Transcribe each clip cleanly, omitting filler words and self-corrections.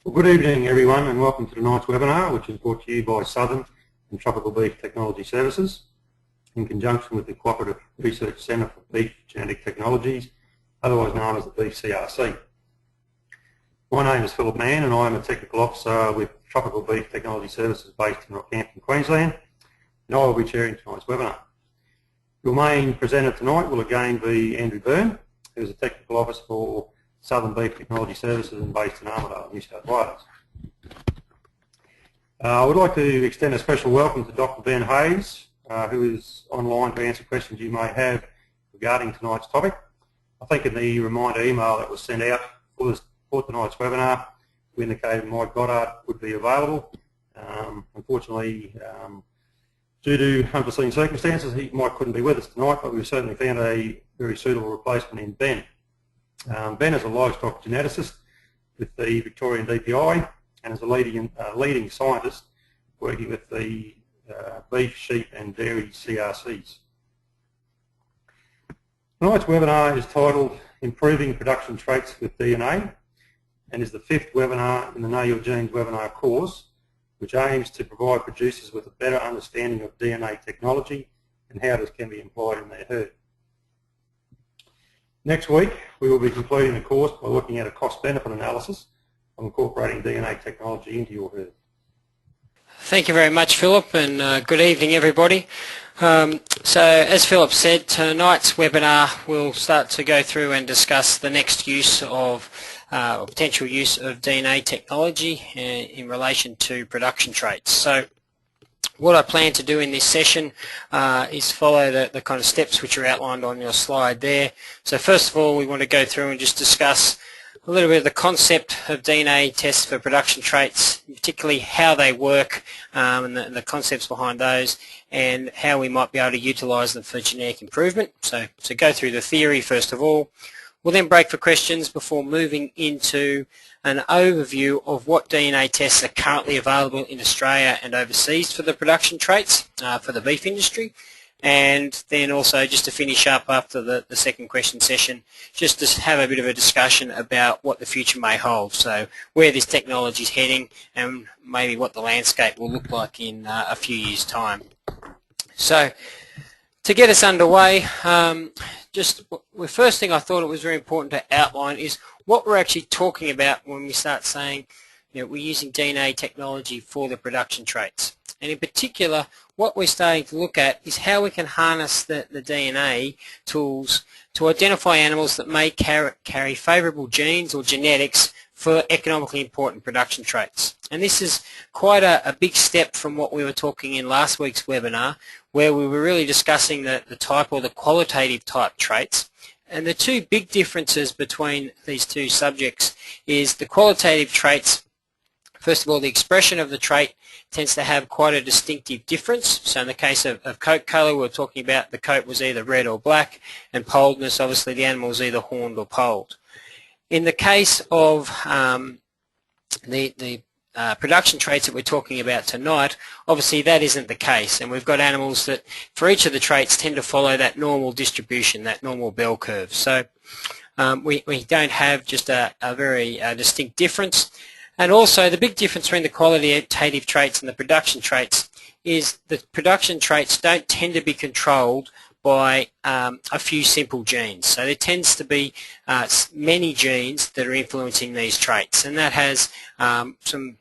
Well, good evening everyone and welcome to tonight's webinar, which is brought to you by Southern and Tropical Beef Technology Services in conjunction with the Cooperative Research Centre for Beef Genetic Technologies, otherwise known as the Beef CRC. My name is Philip Mann and I am a Technical Officer with Tropical Beef Technology Services based in Rockhampton, Queensland, and I will be chairing tonight's webinar. Your main presenter tonight will again be Andrew Byrne, who is a Technical Officer for Southern Beef Technology Services and based in Armidale, New South Wales. I would like to extend a special welcome to Dr. Ben Hayes, who is online to answer questions you may have regarding tonight's topic. I think in the reminder email that was sent out for tonight's webinar, we indicated Mike Goddard would be available. Unfortunately, due to unforeseen circumstances, Mike couldn't be with us tonight, but we've certainly found a very suitable replacement in Ben. Ben is a livestock geneticist with the Victorian DPI and is a leading scientist working with the beef, sheep and dairy CRCs. Tonight's webinar is titled Improving Production Traits with DNA and is the 5th webinar in the Know Your Genes webinar course, which aims to provide producers with a better understanding of DNA technology and how this can be employed in their herd. Next week, we will be concluding the course by looking at a cost-benefit analysis of incorporating DNA technology into your herd. Thank you very much, Philip, and good evening, everybody. So, as Philip said, tonight's webinar will start to go through and discuss the next use of or potential use of DNA technology in relation to production traits. So, what I plan to do in this session is follow the kind of steps which are outlined on your slide there. So first of all, we want to go through and just discuss a little bit of the concept of DNA tests for production traits, particularly how they work and the concepts behind those, and how we might be able to utilise them for genetic improvement. So go through the theory first of all. We'll then break for questions before moving into an overview of what DNA tests are currently available in Australia and overseas for the production traits for the beef industry, and then also just to finish up after the second question session, just to have a bit of a discussion about what the future may hold, so where this technology is heading and maybe what the landscape will look like in a few years' time. So to get us underway, the first thing I thought it was very important to outline is what we're actually talking about when we start saying, you know, we're using DNA technology for the production traits. And in particular, what we're starting to look at is how we can harness the DNA tools to identify animals that may carry favourable genes or genetics for economically important production traits. And this is quite a big step from what we were talking in last week's webinar, where we were really discussing the type or the qualitative type traits. And the two big differences between these two subjects is the qualitative traits. First of all, the expression of the trait tends to have quite a distinctive difference. So in the case of coat colour, we were talking about the coat was either red or black, and polledness, obviously the animal was either horned or polled. In the case of the production traits that we're talking about tonight, obviously that isn't the case, and we've got animals that for each of the traits tend to follow that normal distribution, that normal bell curve. So we don't have just a very distinct difference. And also the big difference between the qualitative traits and the production traits is that production traits don't tend to be controlled by a few simple genes. So there tends to be many genes that are influencing these traits, and that has some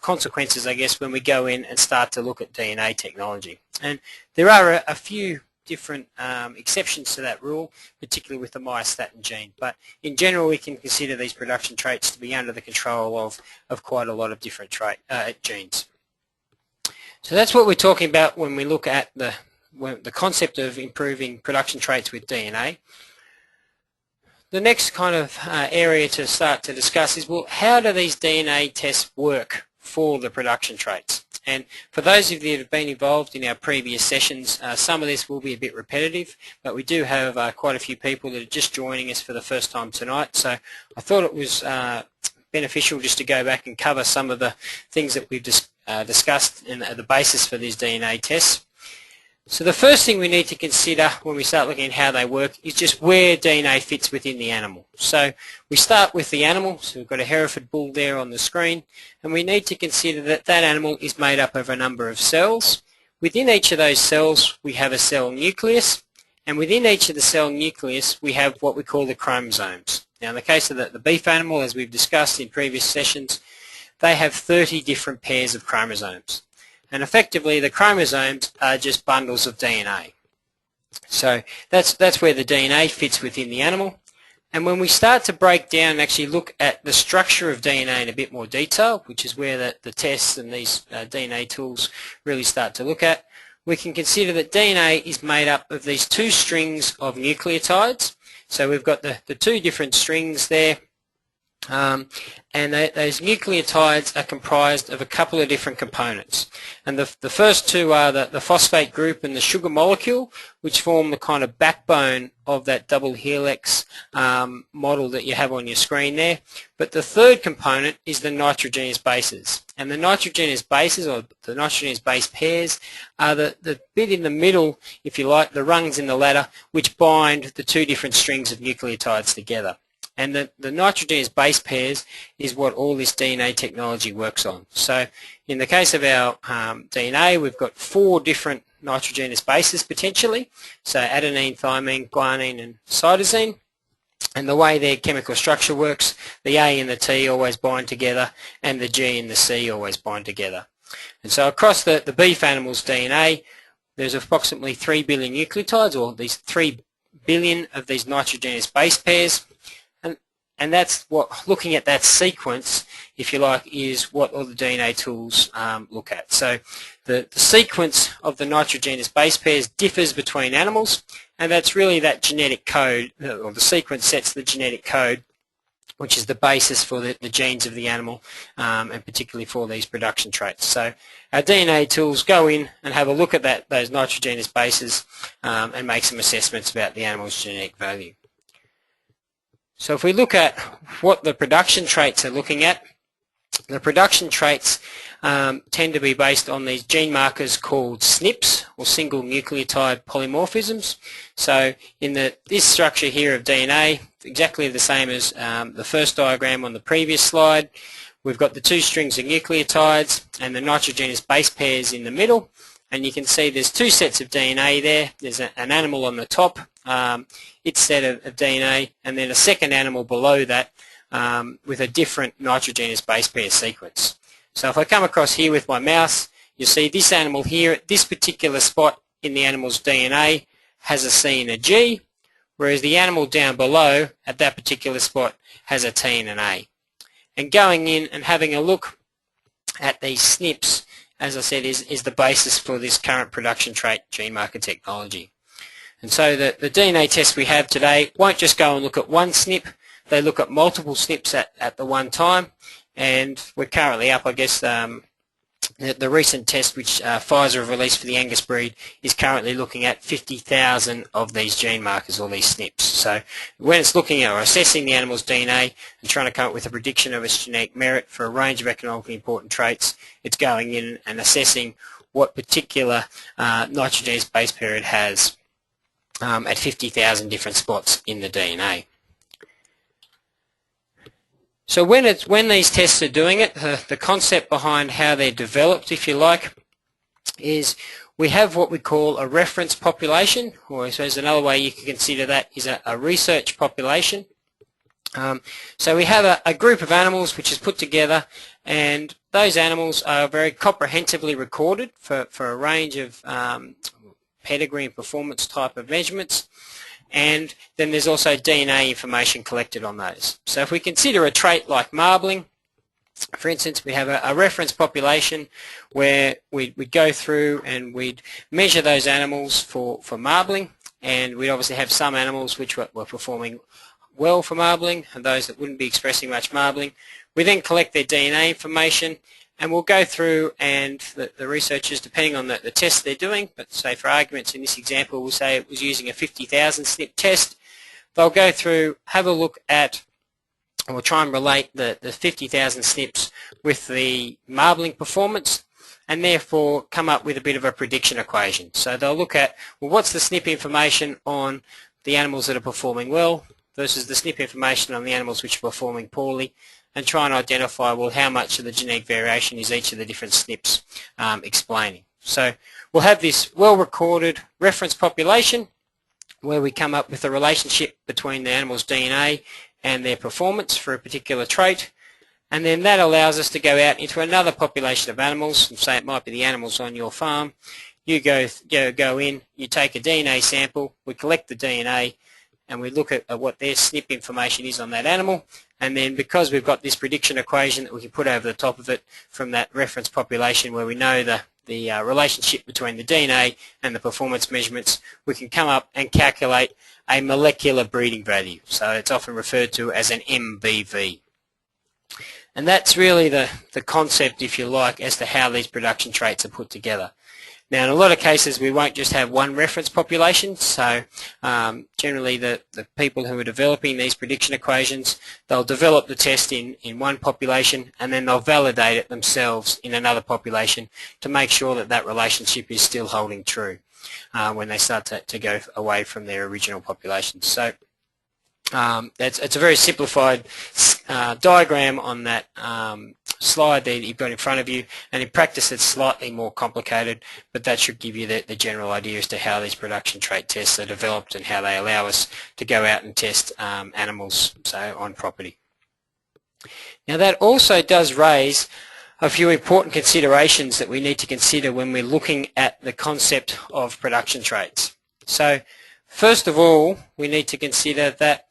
consequences, I guess, when we go in and start to look at DNA technology. And there are a few different exceptions to that rule, particularly with the myostatin gene. But in general, we can consider these production traits to be under the control of quite a lot of different genes. So that's what we're talking about when we look at the concept of improving production traits with DNA. The next kind of area to start to discuss is, well, how do these DNA tests work for the production traits? And for those of you that have been involved in our previous sessions, some of this will be a bit repetitive, but we do have quite a few people that are just joining us for the first time tonight, so I thought it was beneficial just to go back and cover some of the things that we've discussed in the basis for these DNA tests. So the first thing we need to consider when we start looking at how they work is just where DNA fits within the animal. So we start with the animal, so we've got a Hereford bull there on the screen, and we need to consider that that animal is made up of a number of cells. Within each of those cells we have a cell nucleus, and within each of the cell nucleus we have what we call the chromosomes. Now in the case of the beef animal, as we've discussed in previous sessions, they have 30 different pairs of chromosomes. And effectively the chromosomes are just bundles of DNA. So that's where the DNA fits within the animal. And when we start to break down and actually look at the structure of DNA in a bit more detail, which is where the tests and these DNA tools really start to look at, we can consider that DNA is made up of these two strings of nucleotides. So we've got the two different strings there. And those nucleotides are comprised of a couple of different components. And the first two are the phosphate group and the sugar molecule, which form the kind of backbone of that double helix model that you have on your screen there. But the third component is the nitrogenous bases. And the nitrogenous bases, or the nitrogenous base pairs, are the bit in the middle, if you like, the rungs in the ladder, which bind the two different strings of nucleotides together. And the nitrogenous base pairs is what all this DNA technology works on. So in the case of our DNA, we've got 4 different nitrogenous bases potentially. So adenine, thymine, guanine and cytosine. And the way their chemical structure works, the A and the T always bind together and the G and the C always bind together. And so across the beef animal's DNA, there's approximately 3 billion nucleotides, or these 3 billion of these nitrogenous base pairs. And that's what, looking at that sequence, if you like, is what all the DNA tools look at. So the sequence of the nitrogenous base pairs differs between animals, and that's really that genetic code, or the sequence sets the genetic code, which is the basis for the genes of the animal, and particularly for these production traits. So our DNA tools go in and have a look at those nitrogenous bases and make some assessments about the animal's genetic value. So if we look at what the production traits are looking at, the production traits tend to be based on these gene markers called SNPs, or single nucleotide polymorphisms. So in this structure here of DNA, exactly the same as the first diagram on the previous slide, we've got the 2 strings of nucleotides and the nitrogenous base pairs in the middle. And you can see there's 2 sets of DNA there. There's an animal on the top, its set of DNA, and then a second animal below that with a different nitrogenous base pair sequence. So if I come across here with my mouse, you see this animal here at this particular spot in the animal's DNA has a C and a G, whereas the animal down below at that particular spot has a T and an A. And going in and having a look at these SNPs, as I said, is the basis for this current production trait gene marker technology. And so the DNA tests we have today won't just go and look at one SNP, they look at multiple SNPs at the one time, and we're currently up, I guess, the recent test which Pfizer have released for the Angus breed is currently looking at 50,000 of these gene markers, or these SNPs. So when it's looking at or assessing the animal's DNA and trying to come up with a prediction of its genetic merit for a range of economically important traits, it's going in and assessing what particular nitrogenous base pair it has at 50,000 different spots in the DNA. So when these tests are doing it, the concept behind how they're developed, if you like, is we have what we call a reference population, or I suppose another way you can consider that is a research population. So we have a group of animals which is put together, and those animals are very comprehensively recorded for a range of pedigree and performance type of measurements. And then there's also DNA information collected on those. So if we consider a trait like marbling, for instance, we have a reference population where we'd go through and we'd measure those animals for marbling, and we'd obviously have some animals which were performing well for marbling and those that wouldn't be expressing much marbling. We then collect their DNA information, and we'll go through, and the researchers, depending on the test they're doing, but say for arguments in this example, we'll say it was using a 50,000 SNP test, they'll go through, have a look at, and we'll try and relate the 50,000 SNPs with the marbling performance, and therefore come up with a bit of a prediction equation. So they'll look at, well, what's the SNP information on the animals that are performing well versus the SNP information on the animals which are performing poorly, and try and identify, well, how much of the genetic variation is each of the different SNPs explaining. So we'll have this well-recorded reference population where we come up with a relationship between the animal's DNA and their performance for a particular trait, and then that allows us to go out into another population of animals, and say it might be the animals on your farm. You go in, you take a DNA sample, we collect the DNA, and we look at what their SNP information is on that animal, and then because we've got this prediction equation that we can put over the top of it from that reference population where we know the relationship between the DNA and the performance measurements, we can come up and calculate a molecular breeding value. So it's often referred to as an MBV. And that's really the concept, if you like, as to how these production traits are put together. Now, in a lot of cases, we won't just have one reference population. So generally, the people who are developing these prediction equations, they'll develop the test in one population, and then they'll validate it themselves in another population to make sure that that relationship is still holding true when they start to go away from their original populations. So it's a very simplified diagram on that slide there that you've got in front of you, and in practice it's slightly more complicated, but that should give you the general idea as to how these production trait tests are developed and how they allow us to go out and test animals, so on property. Now that also does raise a few important considerations that we need to consider when we're looking at the concept of production traits. So first of all, we need to consider that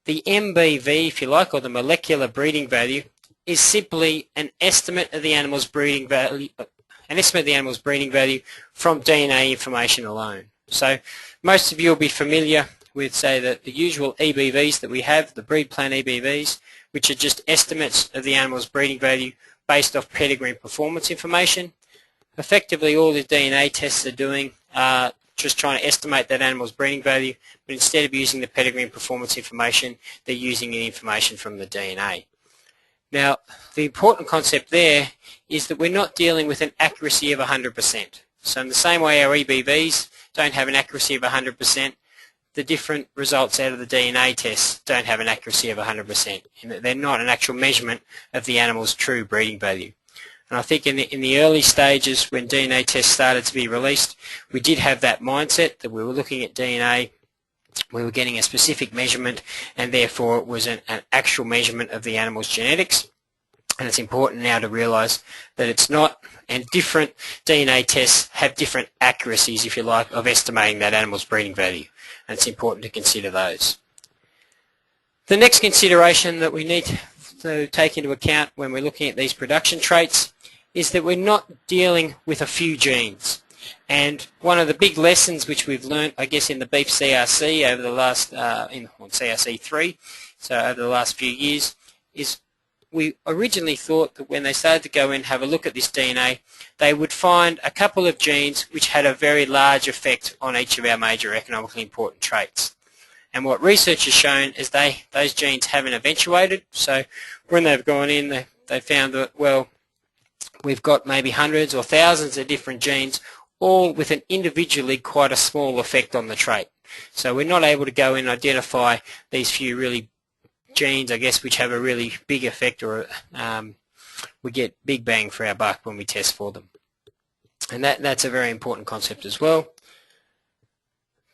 the MBV, if you like, or the molecular breeding value, is simply an estimate of the animal's breeding value, from DNA information alone. So most of you will be familiar with, say, the usual EBVs that we have, the breed plan EBVs, which are just estimates of the animal's breeding value based off pedigree and performance information. Effectively, all the DNA tests are doing are just trying to estimate that animal's breeding value, but instead of using the pedigree and performance information, they're using the information from the DNA. Now, the important concept there is that we're not dealing with an accuracy of 100%. So in the same way our EBVs don't have an accuracy of 100%, the different results out of the DNA tests don't have an accuracy of 100%. They're not an actual measurement of the animal's true breeding value. And I think in the early stages when DNA tests started to be released, we did have that mindset that we were looking at DNA, we were getting a specific measurement, and therefore it was an actual measurement of the animal's genetics. And it's important now to realise that it's not, and different DNA tests have different accuracies, if you like, of estimating that animal's breeding value. And it's important to consider those. The next consideration that we need to take into account when we're looking at these production traits is that we're not dealing with a few genes. And one of the big lessons which we've learned, I guess, in the beef CRC over the last, on CRC3, so over the last few years, is we originally thought that when they started to go in and have a look at this DNA, they would find a couple of genes which had a very large effect on each of our major economically important traits. And what research has shown is those genes haven't eventuated. So when they've gone in, they found that, well, we've got maybe hundreds or thousands of different genes, all with an individually quite a small effect on the trait. So we're not able to go in and identify these few really genes, I guess, which have a really big effect, or we get big bang for our buck when we test for them. And that's a very important concept as well.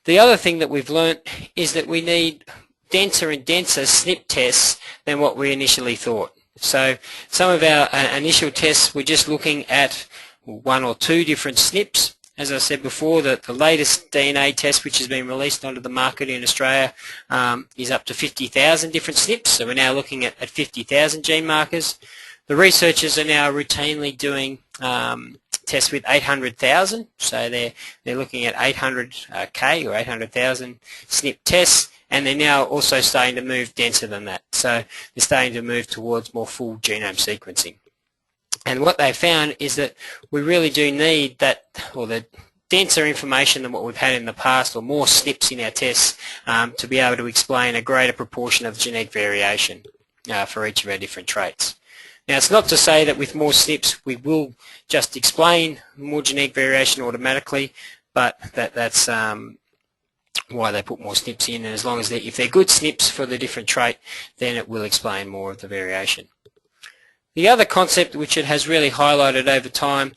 The other thing that we've learnt is that we need denser and denser SNP tests than what we initially thought. So some of our initial tests were just looking at one or two different SNPs. As I said before, the latest DNA test which has been released onto the market in Australia is up to 50,000 different SNPs, so we're now looking at 50,000 gene markers. The researchers are now routinely doing tests with 800,000, so they're looking at 800K or 800,000 SNP tests, and they're now also starting to move denser than that. So they're starting to move towards more full genome sequencing. And what they found is that we really do need that, or the denser information than what we've had in the past, or more SNPs in our tests to be able to explain a greater proportion of genetic variation for each of our different traits. Now, it's not to say that with more SNPs we will just explain more genetic variation automatically, but that's why they put more SNPs in, and as long as if they're good SNPs for the different trait, then it will explain more of the variation. The other concept which it has really highlighted over time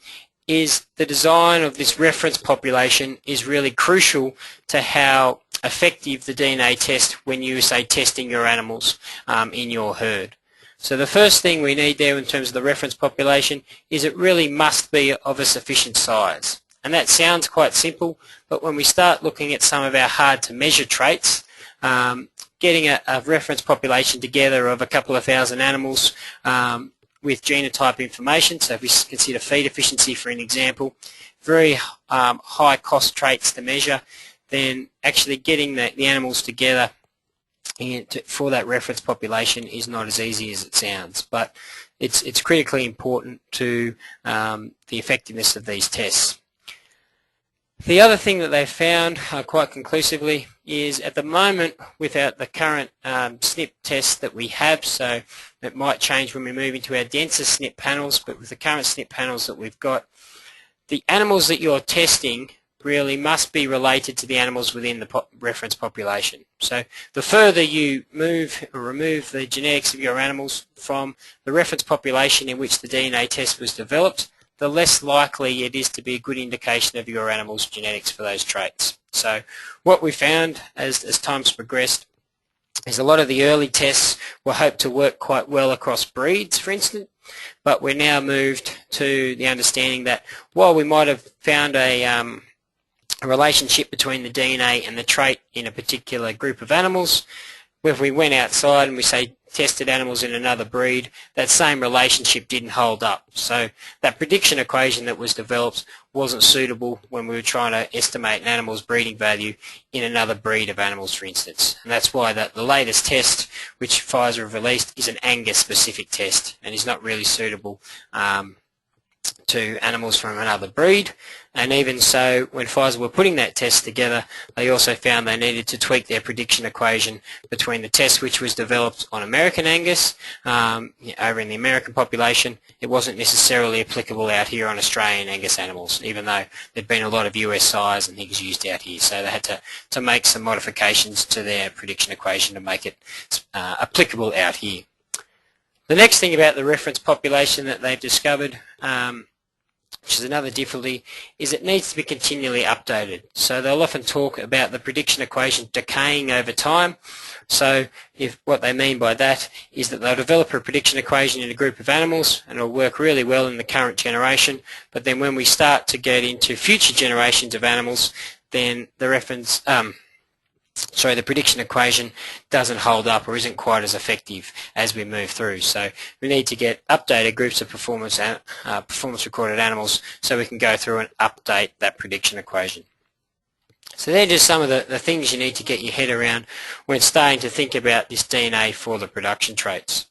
is the design of this reference population is really crucial to how effective the DNA test when you say testing your animals in your herd. So the first thing we need there in terms of the reference population is it really must be of a sufficient size. And that sounds quite simple, but when we start looking at some of our hard to measure traits, getting a reference population together of a couple of thousand animals with genotype information, so if we consider feed efficiency for an example, very high cost traits to measure, then actually getting the animals together for that reference population is not as easy as it sounds, but it's critically important to the effectiveness of these tests. The other thing that they've found quite conclusively is at the moment, without the current SNP tests that we have, so it might change when we move into our denser SNP panels, but with the current SNP panels that we've got, the animals that you're testing really must be related to the animals within the reference population. So the further you move or remove the genetics of your animals from the reference population in which the DNA test was developed, the less likely it is to be a good indication of your animal's genetics for those traits. So what we found as time's progressed is a lot of the early tests were hoped to work quite well across breeds, for instance, but we're now moved to the understanding that while we might have found a relationship between the DNA and the trait in a particular group of animals, if we went outside and we say tested animals in another breed, that same relationship didn't hold up. So that prediction equation that was developed wasn't suitable when we were trying to estimate an animal's breeding value in another breed of animals, for instance. And that's why the latest test which Pfizer have released is an Angus specific test and is not really suitable to animals from another breed. And even so, when Pfizer were putting that test together, they also found they needed to tweak their prediction equation between the test which was developed on American Angus over in the American population. It wasn't necessarily applicable out here on Australian Angus animals, even though there'd been a lot of US size and things used out here. So they had to make some modifications to their prediction equation to make it applicable out here. The next thing about the reference population that they've discovered, which is another difficulty, is it needs to be continually updated. So they'll often talk about the prediction equation decaying over time. So what they mean by that is that they'll develop a prediction equation in a group of animals and it'll work really well in the current generation, but then when we start to get into future generations of animals, then the the prediction equation doesn't hold up or isn't quite as effective as we move through. So we need to get updated groups of performance recorded animals so we can go through and update that prediction equation. So they're just some of the things you need to get your head around when starting to think about this DNA for the production traits.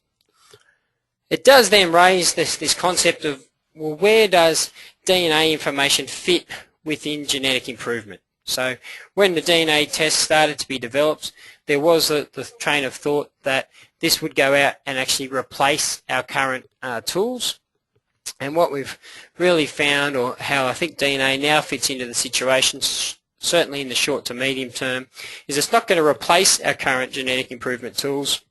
It does then raise this concept of, well, where does DNA information fit within genetic improvement? So when the DNA test started to be developed, there was the train of thought that this would go out and actually replace our current tools. And what we've really found, or how I think DNA now fits into the situation, certainly in the short to medium term, is it's not going to replace our current genetic improvement tools,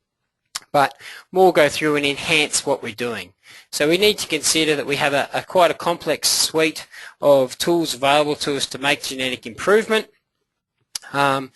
but more go through and enhance what we're doing. So we need to consider that we have quite a complex suite of tools available to us to make genetic improvement, and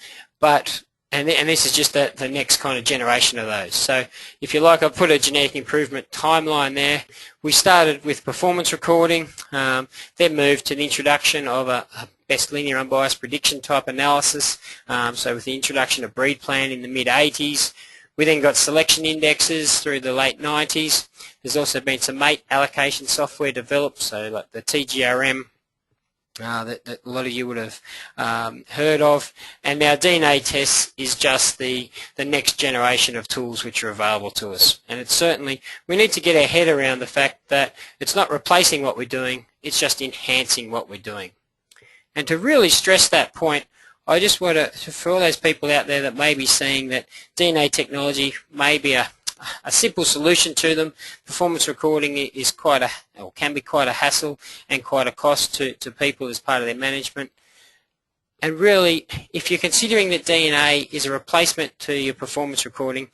this is just the next kind of generation of those. So if you like, I've put a genetic improvement timeline there. We started with performance recording, then moved to the introduction of a best linear unbiased prediction type analysis, so with the introduction of breed plan in the mid-80s. We then got selection indexes through the late 90s. There's also been some mate allocation software developed, so like the TGRM that a lot of you would have heard of. And now DNA tests is just the next generation of tools which are available to us. And it's certainly, we need to get our head around the fact that it's not replacing what we're doing, it's just enhancing what we're doing. And to really stress that point, I just want to, for all those people out there that may be seeing that DNA technology may be a a simple solution to them. Performance recording is can be quite a hassle and quite a cost to people as part of their management. And really, if you're considering that DNA is a replacement to your performance recording,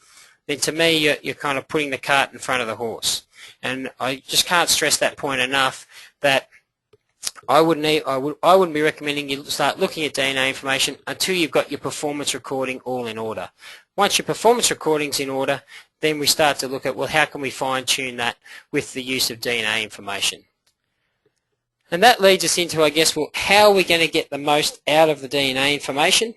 then to me you're kind of putting the cart in front of the horse. And I just can't stress that point enough, that I wouldn't be recommending you start looking at DNA information until you've got your performance recording all in order. Once your performance recording's in order, then we start to look at, well, how can we fine-tune that with the use of DNA information? And that leads us into, I guess, well, how are we going to get the most out of the DNA information?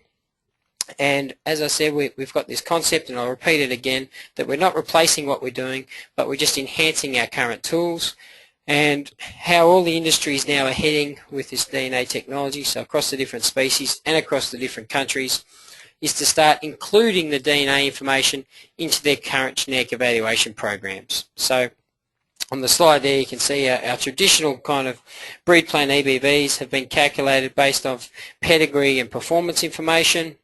And as I said, we've got this concept, and I'll repeat it again, that we're not replacing what we're doing, but we're just enhancing our current tools. And how all the industries now are heading with this DNA technology, so across the different species and across the different countries, is to start including the DNA information into their current genetic evaluation programs. So on the slide there you can see our traditional kind of breed plan EBVs have been calculated based on pedigree and performance information.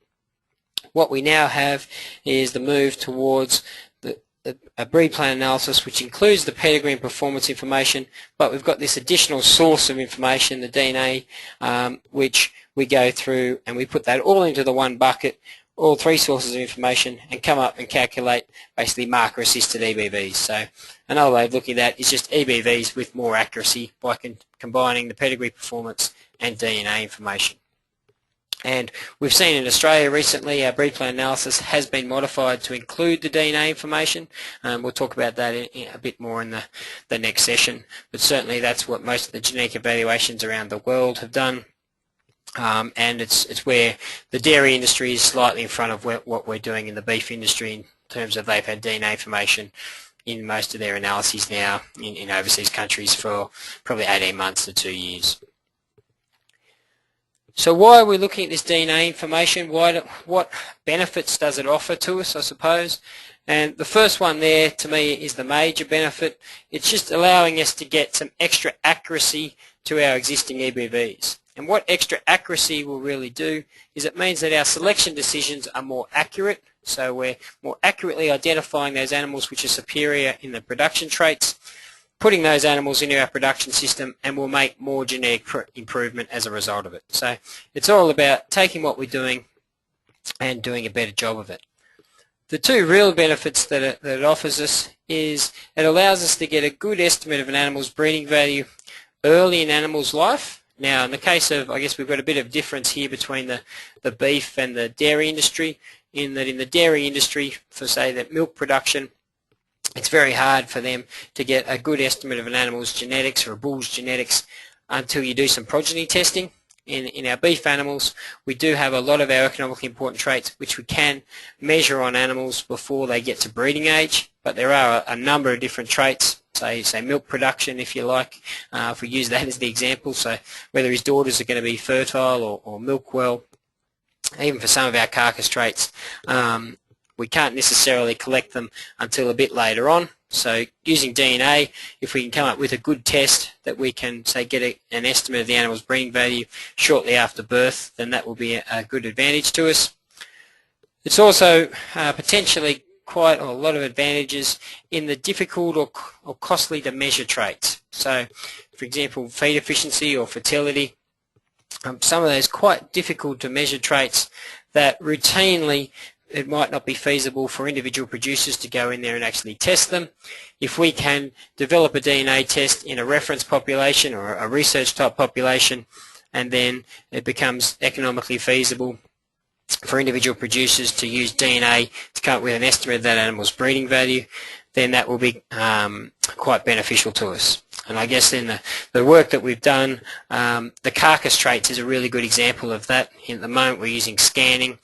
What we now have is the move towards a breed plan analysis which includes the pedigree and performance information, but we've got this additional source of information, the DNA, which we go through and we put that all into the one bucket, all three sources of information, and come up and calculate basically marker-assisted EBVs. So another way of looking at that is just EBVs with more accuracy by combining the pedigree, performance and DNA information. And we've seen in Australia recently our breed plan analysis has been modified to include the DNA information. We'll talk about that a bit more in the next session, but certainly that's what most of the genetic evaluations around the world have done. And it's where the dairy industry is slightly in front of what we're doing in the beef industry in terms of they've had DNA information in most of their analyses now in overseas countries for probably 18 months to 2 years. So why are we looking at this DNA information? What benefits does it offer to us, I suppose? And the first one there, to me, is the major benefit. It's just allowing us to get some extra accuracy to our existing EBVs. And what extra accuracy will really do is it means that our selection decisions are more accurate, so we're more accurately identifying those animals which are superior in the production traits, putting those animals into our production system, and we'll make more genetic improvement as a result of it. So it's all about taking what we're doing and doing a better job of it. The two real benefits that it offers us is it allows us to get a good estimate of an animal's breeding value early in animal's life. Now in the case of, I guess we've got a bit of difference here between the beef and the dairy industry, in that in the dairy industry, for say that milk production, it's very hard for them to get a good estimate of an animal's genetics or a bull's genetics until you do some progeny testing. In our beef animals, we do have a lot of our economically important traits which we can measure on animals before they get to breeding age, but there are a number of different traits, say milk production if you like, if we use that as the example, so whether his daughters are going to be fertile or milk well, even for some of our carcass traits. We can't necessarily collect them until a bit later on. So using DNA, if we can come up with a good test that we can, say, get an estimate of the animal's breeding value shortly after birth, then that will be a good advantage to us. It's also potentially quite a lot of advantages in the difficult or costly to measure traits. So, for example, feed efficiency or fertility, some of those quite difficult to measure traits that routinely it might not be feasible for individual producers to go in there and actually test them. If we can develop a DNA test in a reference population or a research type population, and then it becomes economically feasible for individual producers to use DNA to come up with an estimate of that animal's breeding value, then that will be quite beneficial to us. And I guess in the work that we've done, the carcass traits is a really good example of that. At the moment we're using scanning,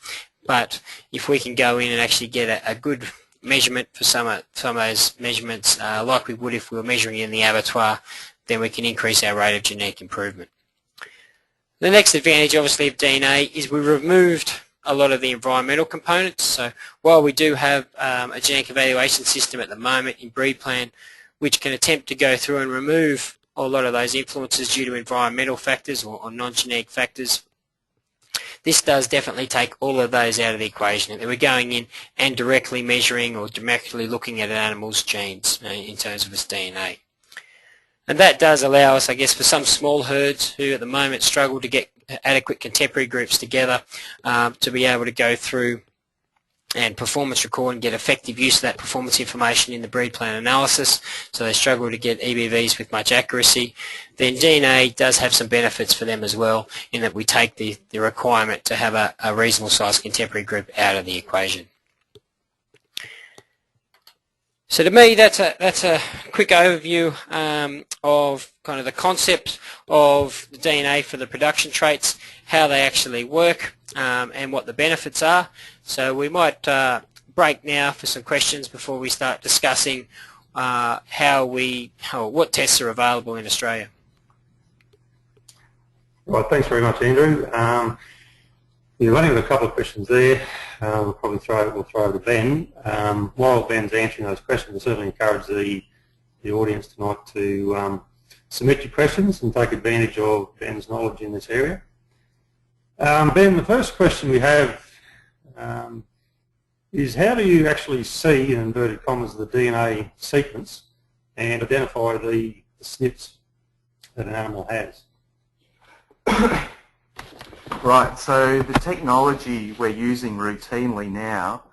but if we can go in and actually get a good measurement for some of those measurements, like we would if we were measuring in the abattoir, then we can increase our rate of genetic improvement. The next advantage, obviously, of DNA is we removed a lot of the environmental components. So while we do have a genetic evaluation system at the moment in BreedPlan, which can attempt to go through and remove a lot of those influences due to environmental factors or non-genetic factors, this does definitely take all of those out of the equation. We're going in and directly measuring or directly looking at an animal's genes in terms of its DNA. And that does allow us, I guess, for some small herds who at the moment struggle to get adequate contemporary groups together to be able to go through and performance record and get effective use of that performance information in the breed plan analysis, so they struggle to get EBVs with much accuracy. Then DNA does have some benefits for them as well, in that we take the requirement to have a reasonable sized contemporary group out of the equation. So to me, that's a quick overview of kind of the concept of the DNA for the production traits, how they actually work, and what the benefits are. So we might break now for some questions before we start discussing what tests are available in Australia. Right, thanks very much, Andrew. You're running with a couple of questions there. We'll probably throw to Ben. While Ben's answering those questions, I certainly encourage the audience tonight to submit your questions and take advantage of Ben's knowledge in this area. Ben, the first question we have is, how do you actually see, in inverted commas, the DNA sequence and identify the SNPs that an animal has? Right, so the technology we're using routinely now,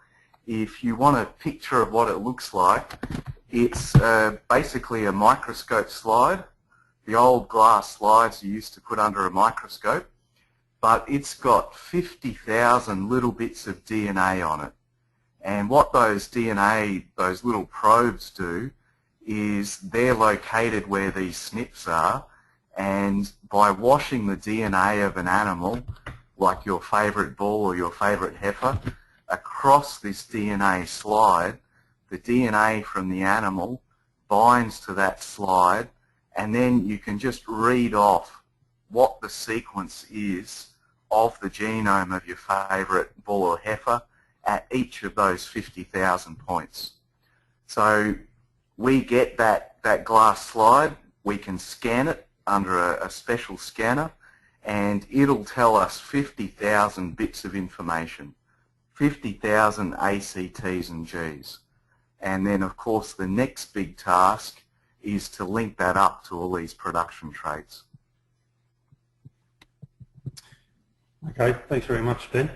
if you want a picture of what it looks like, it's basically a microscope slide. The old glass slides you used to put under a microscope, but it's got 50,000 little bits of DNA on it. And what those little probes do is they're located where these SNPs are, and by washing the DNA of an animal, like your favourite bull or your favourite heifer, across this DNA slide, the DNA from the animal binds to that slide, and then you can just read off what the sequence is of the genome of your favourite bull or heifer at each of those 50,000 points. So we get that glass slide, we can scan it under a special scanner, and it'll tell us 50,000 bits of information, 50,000 ACTs and Gs. And then, of course, the next big task is to link that up to all these production traits. Okay, thanks very much, Ben.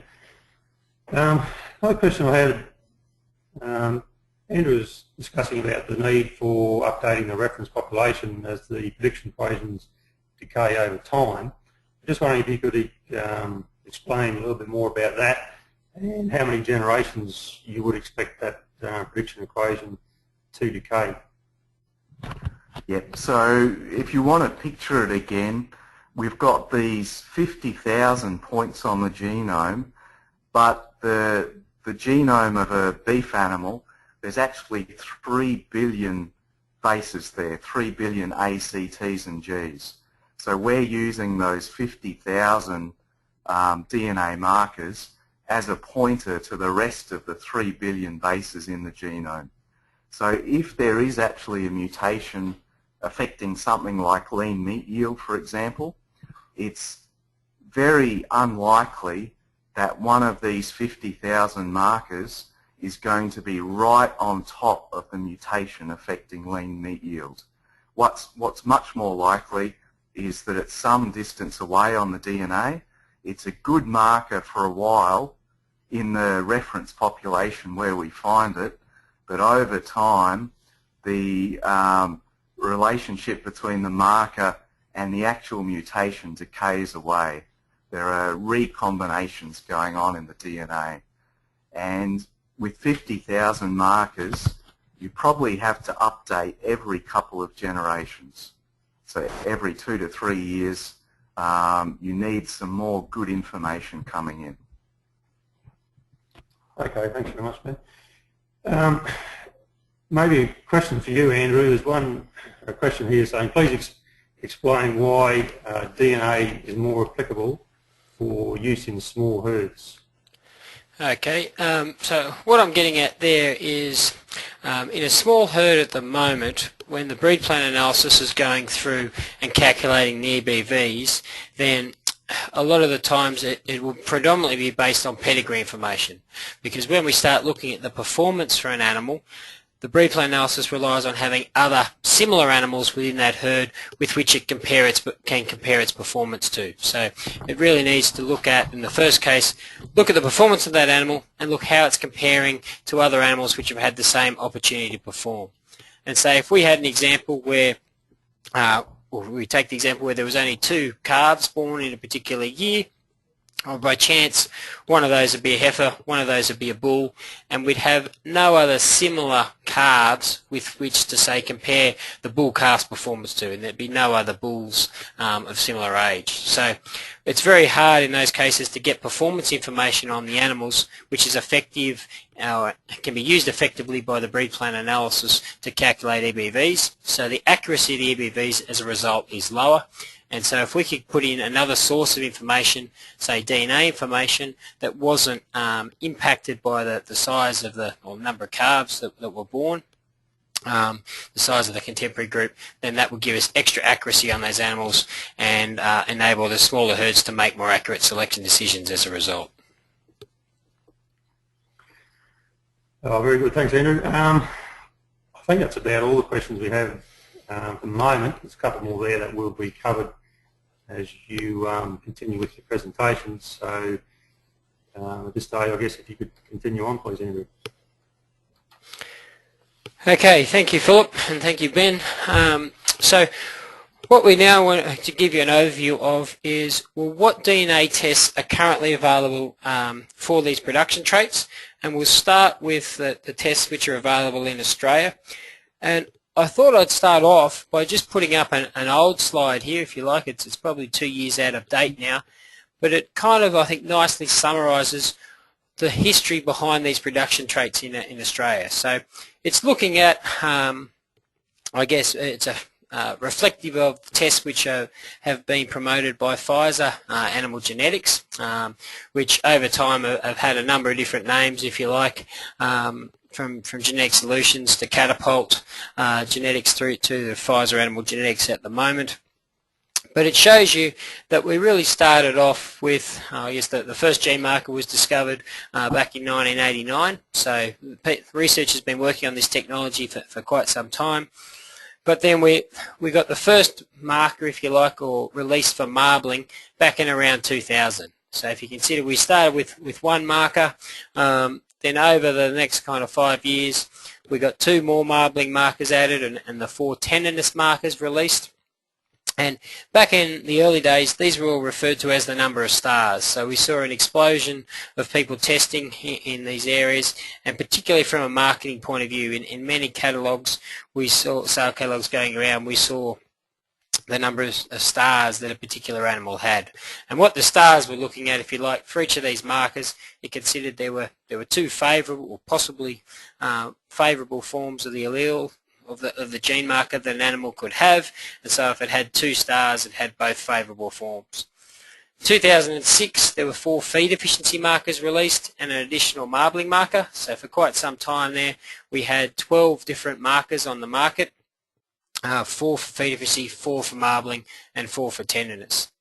Another question I had, Andrew was discussing about the need for updating the reference population as the prediction equations decay over time. Just wondering if you could explain a little bit more about that and how many generations you would expect that prediction equation to decay. Yep, so if you want to picture it again, we've got these 50,000 points on the genome, but the genome of a beef animal, there's actually 3 billion bases there, 3 billion ACTs and Gs. So we're using those 50,000 DNA markers as a pointer to the rest of the 3 billion bases in the genome. So if there is actually a mutation affecting something like lean meat yield, for example, it's very unlikely that one of these 50,000 markers is going to be right on top of the mutation affecting lean meat yield. What's much more likely is that it's some distance away on the DNA. It's a good marker for a while in the reference population where we find it, but over time the relationship between the marker and the actual mutation decays away. There are recombinations going on in the DNA, and with 50,000 markers, you probably have to update every couple of generations. So every 2 to 3 years, you need some more good information coming in. Okay, thanks very much, Ben. Maybe a question for you, Andrew. There's a question here saying, please explain why DNA is more applicable for use in small herds. Okay, so what I'm getting at there is in a small herd at the moment, when the breed plan analysis is going through and calculating the EBVs, then a lot of the times it will predominantly be based on pedigree information, because when we start looking at the performance for an animal, the breed plan analysis relies on having other similar animals within that herd with which it can compare its performance to. So it really needs to look at, in the first case, look at the performance of that animal and look how it's comparing to other animals which have had the same opportunity to perform. And say if we had an example where, we take the example where there was only 2 calves born in a particular year, or by chance one of those would be a heifer, one of those would be a bull, and we'd have no other similar calves with which to, say, compare the bull calf's performance to, and there'd be no other bulls of similar age. So it's very hard in those cases to get performance information on the animals which is effective, can be used effectively by the breed plan analysis to calculate EBVs. So the accuracy of the EBVs as a result is lower. And so if we could put in another source of information, say DNA information, that wasn't impacted by the size of or number of calves that were born, the size of the contemporary group, then that would give us extra accuracy on those animals and enable the smaller herds to make more accurate selection decisions as a result. Oh, very good. Thanks, Andrew. I think that's about all the questions we have at the moment. There's a couple more there that will be covered as you continue with your presentations. So at this stage, I guess if you could continue on, please, Andrew. Okay, thank you, Philip, and thank you, Ben. So what we now want to give you an overview of is, well, what DNA tests are currently available for these production traits, and we'll start with the tests which are available in Australia. And I thought I'd start off by just putting up an old slide here, if you like. It's probably 2 years out of date now, but it kind of, I think, nicely summarises the history behind these production traits in Australia. So it's looking at, I guess it's reflective of tests which have been promoted by Pfizer Animal Genetics, which over time have had a number of different names, if you like, from Genetic Solutions to Catapult Genetics through to the Pfizer Animal Genetics at the moment. But it shows you that we really started off with, I guess the first gene marker was discovered back in 1989. So research has been working on this technology for quite some time. But then we got the first marker, if you like, or release for marbling back in around 2000. So if you consider we started with one marker, then over the next kind of 5 years, we got 2 more marbling markers added and the 4 tenderness markers released. And back in the early days, these were all referred to as the number of stars. So we saw an explosion of people testing in these areas, and particularly from a marketing point of view, in many catalogues, we saw sale catalogues going around, we saw the number of stars that a particular animal had. And what the stars were looking at, if you like, for each of these markers, it considered there were 2 favourable or possibly favourable forms of the allele of the gene marker that an animal could have, and so if it had 2 stars, it had both favourable forms. In 2006, there were 4 feed efficiency markers released and an additional marbling marker. So for quite some time there, we had 12 different markers on the market, 4 for feed efficiency, 4 for marbling, and 4 for tenderness.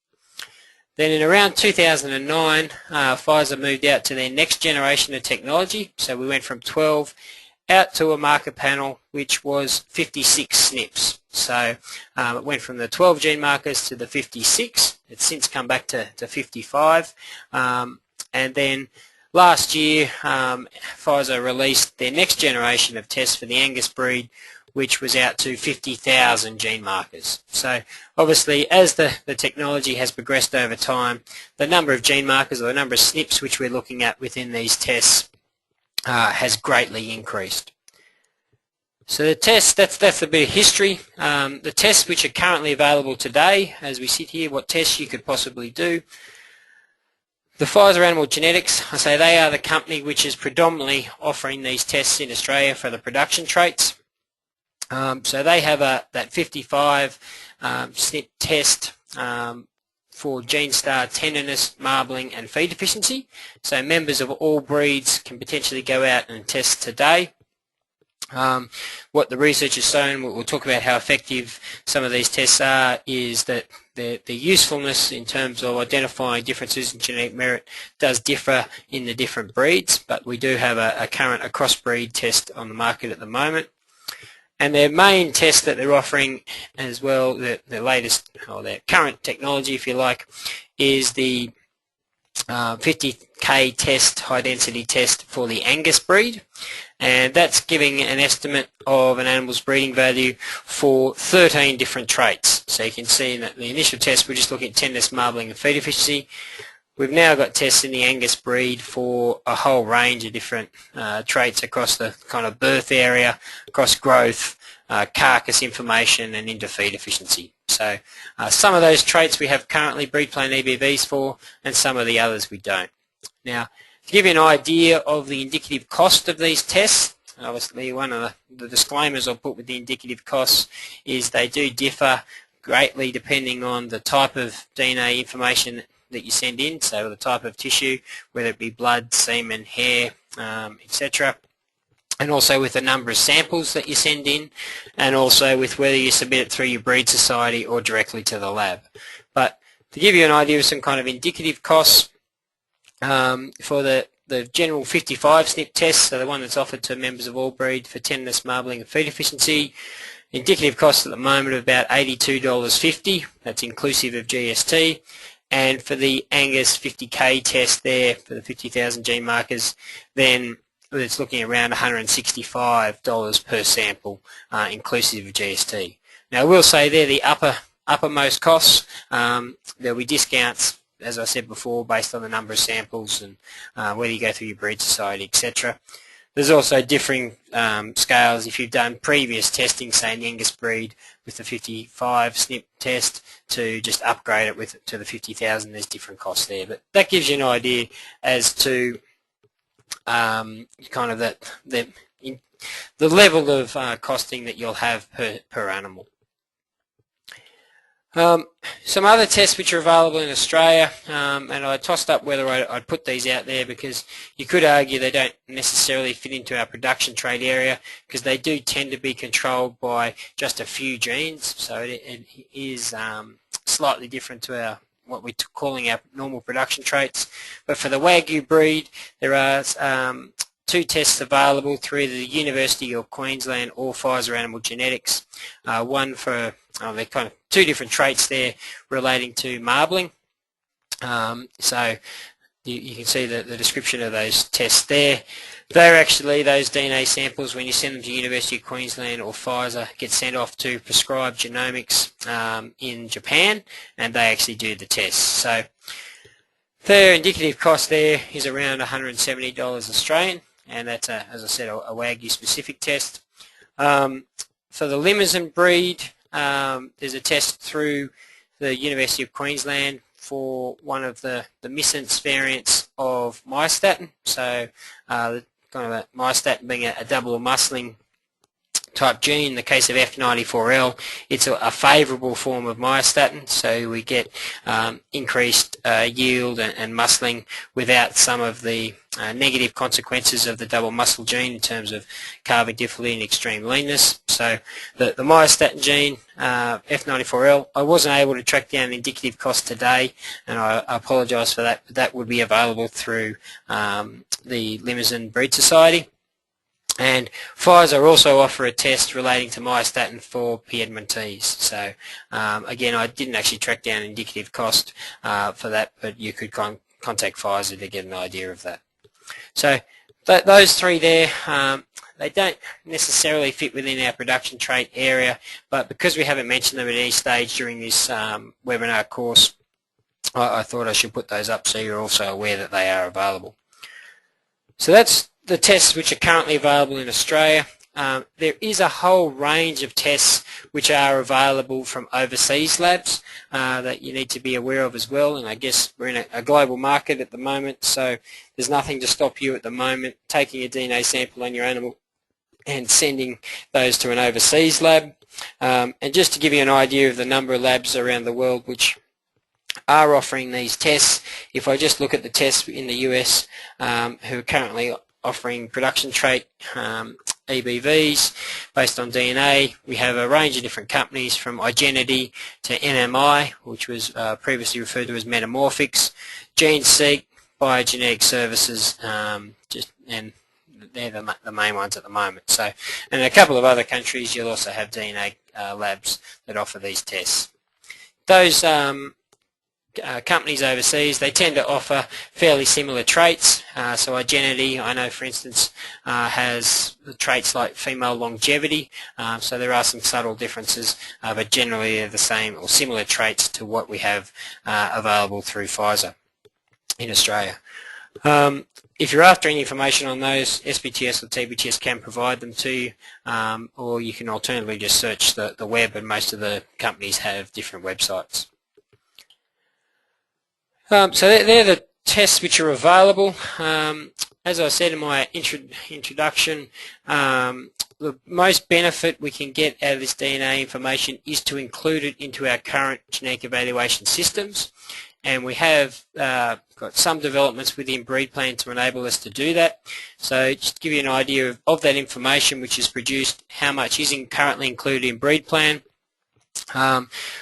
Then in around 2009, Pfizer moved out to their next generation of technology. So we went from 12 out to a marker panel which was 56 SNPs. So it went from the 12 gene markers to the 56. It's since come back to 55. And then last year, Pfizer released their next generation of tests for the Angus breed, which was out to 50,000 gene markers. So obviously, as the technology has progressed over time, the number of gene markers or the number of SNPs which we're looking at within these tests has greatly increased. So the tests, that's a bit of history. The tests which are currently available today, as we sit here, what tests you could possibly do. The Pfizer Animal Genetics, I say they are the company which is predominantly offering these tests in Australia for the production traits. So they have that 55 SNP test for gene star tenderness, marbling and feed efficiency. So members of all breeds can potentially go out and test today. What the research has shown, we'll talk about how effective some of these tests are, is that the usefulness in terms of identifying differences in genetic merit does differ in the different breeds, but we do have a crossbreed test on the market at the moment. And their main test that they're offering as well, their latest, or their current technology if you like, is the 50K test, high density test for the Angus breed, and that's giving an estimate of an animal's breeding value for 13 different traits. So you can see that the initial test we're just looking at tenderness, marbling and feed efficiency. We've now got tests in the Angus breed for a whole range of different traits across the kind of birth area, across growth, carcass information and into feed efficiency. So some of those traits we have currently breed plan EBVs for, and some of the others we don't. Now, to give you an idea of the indicative cost of these tests, obviously one of the disclaimers I'll put with the indicative costs is they do differ greatly depending on the type of DNA information that you send in, so the type of tissue, whether it be blood, semen, hair, etc., and also with the number of samples that you send in, and also with whether you submit it through your breed society or directly to the lab. But to give you an idea of some kind of indicative costs, for the general 55 SNP test, so the one that's offered to members of all breed for tenderness, marbling and feed efficiency, indicative costs at the moment of about $82.50, that's inclusive of GST, and for the Angus 50K test there for the 50,000 gene markers, then it's looking around $165 per sample, inclusive of GST. Now I will say they're the uppermost costs. There'll be discounts, as I said before, based on the number of samples and whether you go through your breed society, etc. There's also differing scales if you've done previous testing, say in the Angus breed with the 55 SNP test, to just upgrade it to the 50,000. There's different costs there, but that gives you an idea as to kind of the level of costing that you'll have per animal. Some other tests which are available in Australia, and I tossed up whether I'd put these out there because you could argue they don't necessarily fit into our production trait area because they do tend to be controlled by just a few genes, so it is slightly different to what we're calling our normal production traits. But for the Wagyu breed, there are two tests available through either the University of Queensland or Pfizer Animal Genetics. One for, they're kind of two different traits there relating to marbling. So you can see the description of those tests there. They're actually, those DNA samples, when you send them to University of Queensland or Pfizer, get sent off to Prescribed Genomics in Japan, and they actually do the tests. So their indicative cost there is around $170 Australian, and that's, as I said, a Wagyu specific test. For the Limousin breed, there's a test through the University of Queensland for one of the missense variants of myostatin. So kind of a myostatin being a double muscling type gene. In the case of F94L, it's a favourable form of myostatin, so we get increased yield and muscling without some of the negative consequences of the double muscle gene in terms of carving difficulty and extreme leanness. So the myostatin gene, F94L, I wasn't able to track down an indicative cost today, and I apologise for that, but that would be available through the Limousin Breed Society. And Pfizer also offer a test relating to myostatin for Piedmontese. So again, I didn't actually track down an indicative cost for that, but you could contact Pfizer to get an idea of that. So those three there, they don't necessarily fit within our production trait area, but because we haven't mentioned them at any stage during this webinar course, I thought I should put those up so you're also aware that they are available. So that's the tests which are currently available in Australia. There is a whole range of tests which are available from overseas labs that you need to be aware of as well, and I guess we're in a global market at the moment, so there's nothing to stop you at the moment taking a DNA sample on your animal and sending those to an overseas lab. And just to give you an idea of the number of labs around the world which are offering these tests, if I just look at the tests in the US who are currently offering production trait EBVs based on DNA. We have a range of different companies from Igenity to NMI, which was previously referred to as Metamorphics, GeneSeq, Biogenetic Services, and they're the main ones at the moment. So, and in a couple of other countries, you'll also have DNA labs that offer these tests. Those companies overseas, they tend to offer fairly similar traits. So Igenity, I know for instance, has traits like female longevity, so there are some subtle differences, but generally they're the same or similar traits to what we have available through Pfizer in Australia. If you're after any information on those, SBTS or TBTS can provide them to you, or you can alternatively just search the web, and most of the companies have different websites. So they're the tests which are available. As I said in my introduction, the most benefit we can get out of this DNA information is to include it into our current genetic evaluation systems. And we have got some developments within BreedPlan to enable us to do that. So just to give you an idea of that information which is produced, how much is currently included in BreedPlan.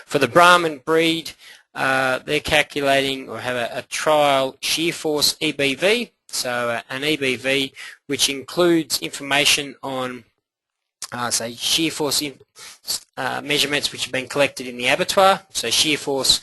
For the Brahman breed, they're calculating or have a trial shear force EBV, so an EBV which includes information on say shear force measurements which have been collected in the abattoir, so shear force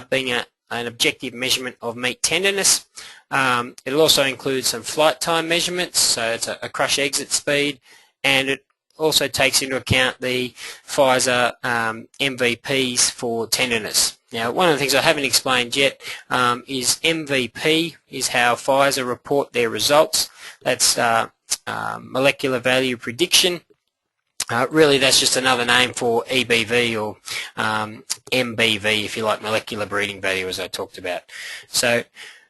being an objective measurement of meat tenderness. It'll also include some flight time measurements, so it's a crush exit speed, and it also takes into account the Pfizer MVPs for tenderness. Now, one of the things I haven't explained yet is MVP is how Pfizer report their results. That's molecular value prediction. Really, that's just another name for EBV or MBV, if you like, molecular breeding value, as I talked about. So,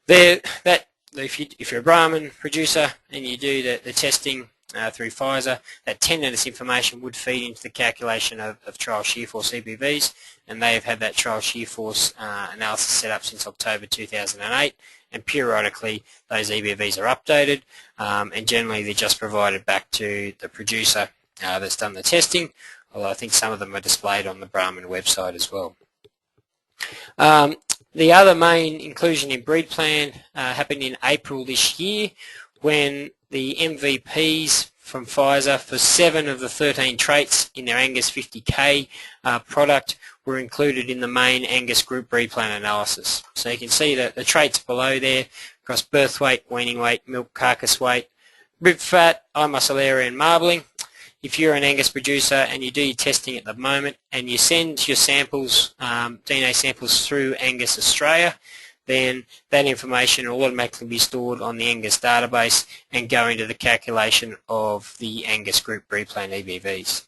if you're a Brahman producer and you do the testing through Pfizer, that tenderness information would feed into the calculation of trial shear force EBVs, and they have had that trial shear force analysis set up since October 2008, and periodically those EBVs are updated, and generally they're just provided back to the producer that's done the testing, although I think some of them are displayed on the Brahman website as well. The other main inclusion in BreedPlan happened in April this year, when the MVPs from Pfizer for 7 of the 13 traits in their Angus 50K product were included in the main Angus group BreedPlan analysis. So you can see that the traits below there across birth weight, weaning weight, milk carcass weight, rib fat, eye muscle area and marbling. If you're an Angus producer and you do your testing at the moment and you send your samples, DNA samples through Angus Australia, then that information will automatically be stored on the Angus database and go into the calculation of the Angus group BreedPlan EBVs.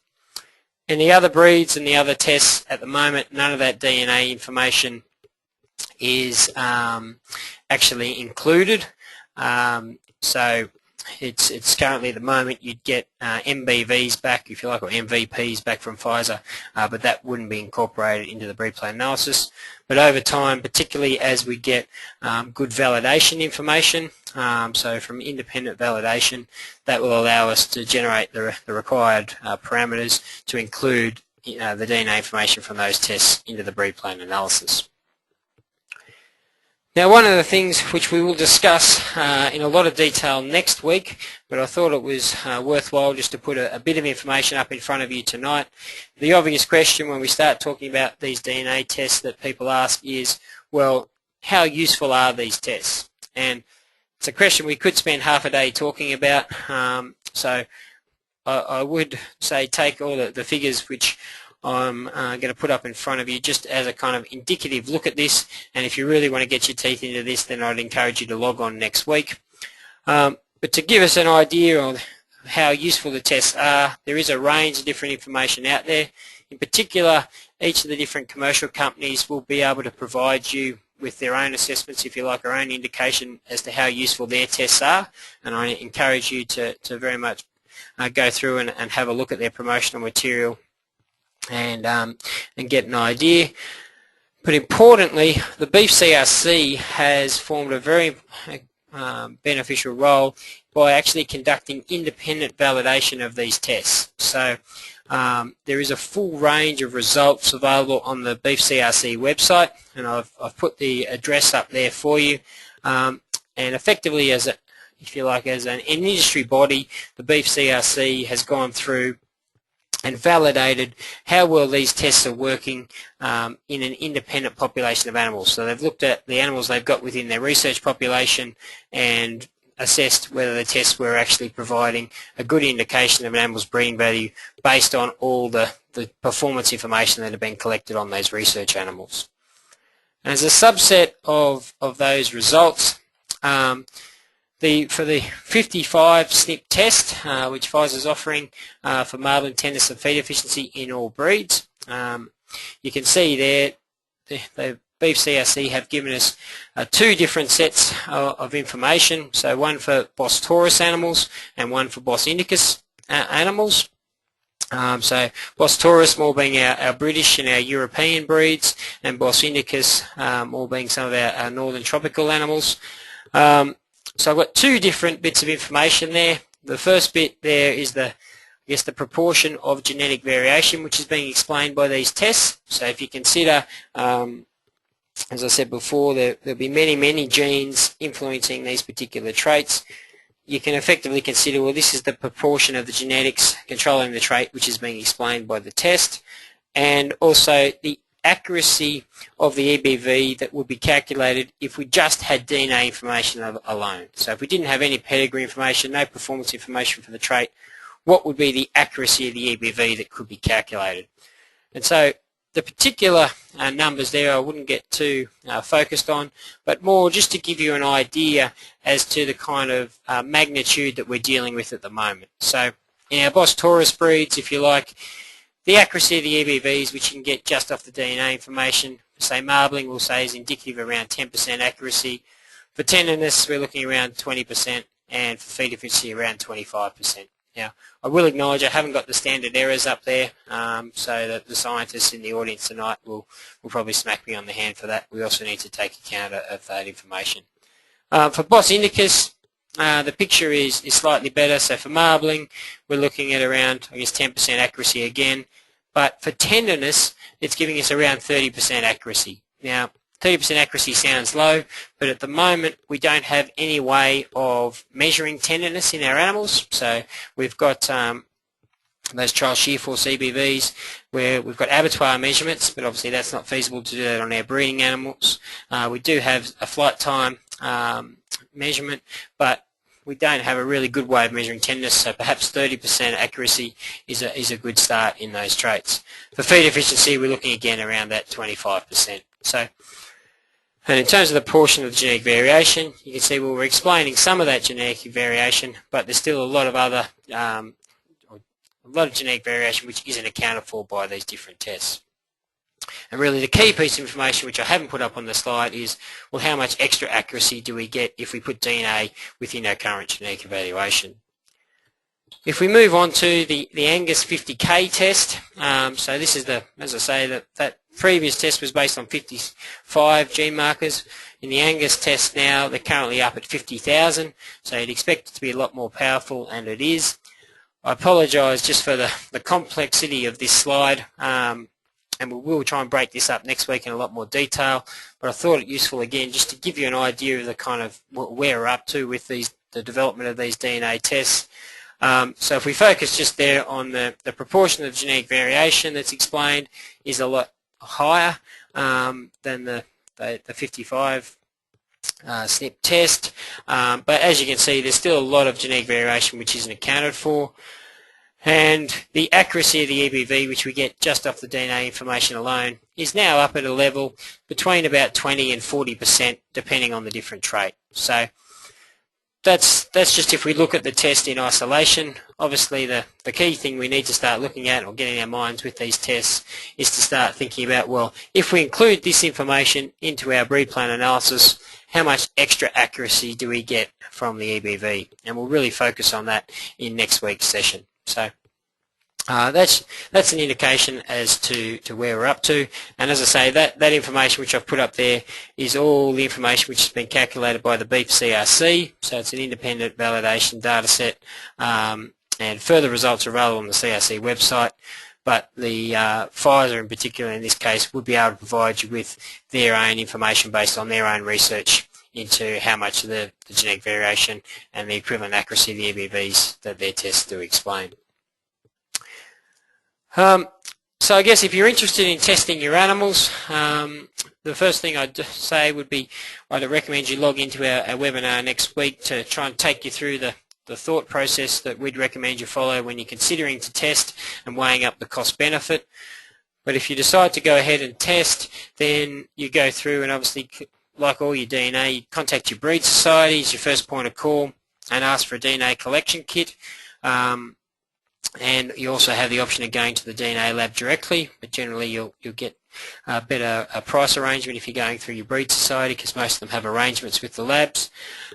In the other breeds and the other tests at the moment, none of that DNA information is actually included. So it's currently at the moment you'd get MBVs back, if you like, or MVPs back from Pfizer, but that wouldn't be incorporated into the BreedPlan analysis. But over time, particularly as we get good validation information, so from independent validation, that will allow us to generate the required parameters to include the DNA information from those tests into the BreedPlan analysis. Now, one of the things which we will discuss in a lot of detail next week, but I thought it was worthwhile just to put a bit of information up in front of you tonight. The obvious question when we start talking about these DNA tests that people ask is, well, how useful are these tests? And it's a question we could spend half a day talking about, so I would say take all the figures which I'm going to put up in front of you just as a kind of indicative look at this, and if you really want to get your teeth into this, then I'd encourage you to log on next week. But to give us an idea of how useful the tests are, there is a range of different information out there. In particular, each of the different commercial companies will be able to provide you with their own assessments, if you like, or own indication as to how useful their tests are, and I encourage you to very much go through and have a look at their promotional material and get an idea. But importantly, the beef CRC has formed a very beneficial role by actually conducting independent validation of these tests. So there is a full range of results available on the Beef CRC website, and I've put the address up there for you. And effectively, as a, if you like, as an industry body, the Beef CRC has gone through and validated how well these tests are working in an independent population of animals. So they've looked at the animals they've got within their research population and assessed whether the tests were actually providing a good indication of an animal's breeding value based on all the performance information that had been collected on those research animals. And as a subset of those results, for the 55 SNP test, which Pfizer's offering for marbling, tenderness and feed efficiency in all breeds, you can see there the Beef CRC have given us two different sets of information, so one for Bos taurus animals and one for Bos indicus animals. So Bos taurus more being our British and our European breeds, and Bos indicus more being some of our northern tropical animals. So I've got two different bits of information there. The first bit there is the proportion of genetic variation which is being explained by these tests. So if you consider, as I said before, there'll be many genes influencing these particular traits. You can effectively consider, well, this is the proportion of the genetics controlling the trait which is being explained by the test, and also the accuracy of the EBV that would be calculated if we just had DNA information alone. So if we didn't have any pedigree information, no performance information for the trait, what would be the accuracy of the EBV that could be calculated? And so the particular numbers there I wouldn't get too focused on, but more just to give you an idea as to the kind of magnitude that we're dealing with at the moment. So in our Bos taurus breeds, if you like, the accuracy of the EBVs, which you can get just off the DNA information, say marbling, we'll say is indicative of around 10% accuracy. For tenderness, we're looking around 20%, and for feed efficiency, around 25%. Now, I will acknowledge I haven't got the standard errors up there, so that the scientists in the audience tonight will probably smack me on the hand for that. We also need to take account of that information. For Bos indicus, the picture is slightly better. So for marbling, we're looking at around, I guess, 10% accuracy again. But for tenderness, it's giving us around 30% accuracy. Now, 30% accuracy sounds low, but at the moment we don't have any way of measuring tenderness in our animals. So we've got those trial shear force EBVs where we've got abattoir measurements, but obviously that's not feasible to do that on our breeding animals. We do have a flight time measurement, but we don't have a really good way of measuring tenderness, so perhaps 30% accuracy is a good start in those traits. For feed efficiency, we're looking again around that 25%. So, and in terms of the portion of the genetic variation, you can see, well, we're explaining some of that genetic variation, but there's still a lot of other, a lot of genetic variation which isn't accounted for by these different tests. And really the key piece of information which I haven't put up on the slide is, well, how much extra accuracy do we get if we put DNA within our current genetic evaluation? If we move on to the Angus 50K test, so this is the, as I say, that previous test was based on 55 gene markers. In the Angus test now, they're currently up at 50,000, so you'd expect it to be a lot more powerful, and it is. I apologise just for the complexity of this slide, and we will try and break this up next week in a lot more detail, but I thought it useful again just to give you an idea of the kind of where we're up to with the development of these DNA tests. So if we focus just there on the proportion of genetic variation that's explained is a lot higher than the 55 SNP test, but as you can see there's still a lot of genetic variation which isn't accounted for. And the accuracy of the EBV, which we get just off the DNA information alone, is now up at a level between about 20 and 40%, depending on the different trait. So that's just if we look at the test in isolation. Obviously, the key thing we need to start looking at or getting our minds with these tests is to start thinking about, well, if we include this information into our breed plan analysis, how much extra accuracy do we get from the EBV? And we'll really focus on that in next week's session. So That's an indication as to where we're up to, and as I say, that information which I've put up there is all the information which has been calculated by the beef CRC, so it's an independent validation data set, and further results are available on the CRC website, but the Pfizer in particular in this case would be able to provide you with their own information based on their own research into how much of the genetic variation and the equivalent accuracy of the EBVs that their tests do explain. So I guess if you're interested in testing your animals, the first thing I'd say would be I'd recommend you log into our webinar next week to try and take you through the thought process that we'd recommend you follow when you're considering to test and weighing up the cost-benefit. But if you decide to go ahead and test, then you go through and obviously, like all your DNA, you contact your breed society as your first point of call and ask for a DNA collection kit. And you also have the option of going to the DNA lab directly, but generally you'll get a better price arrangement if you're going through your breed society, because most of them have arrangements with the labs.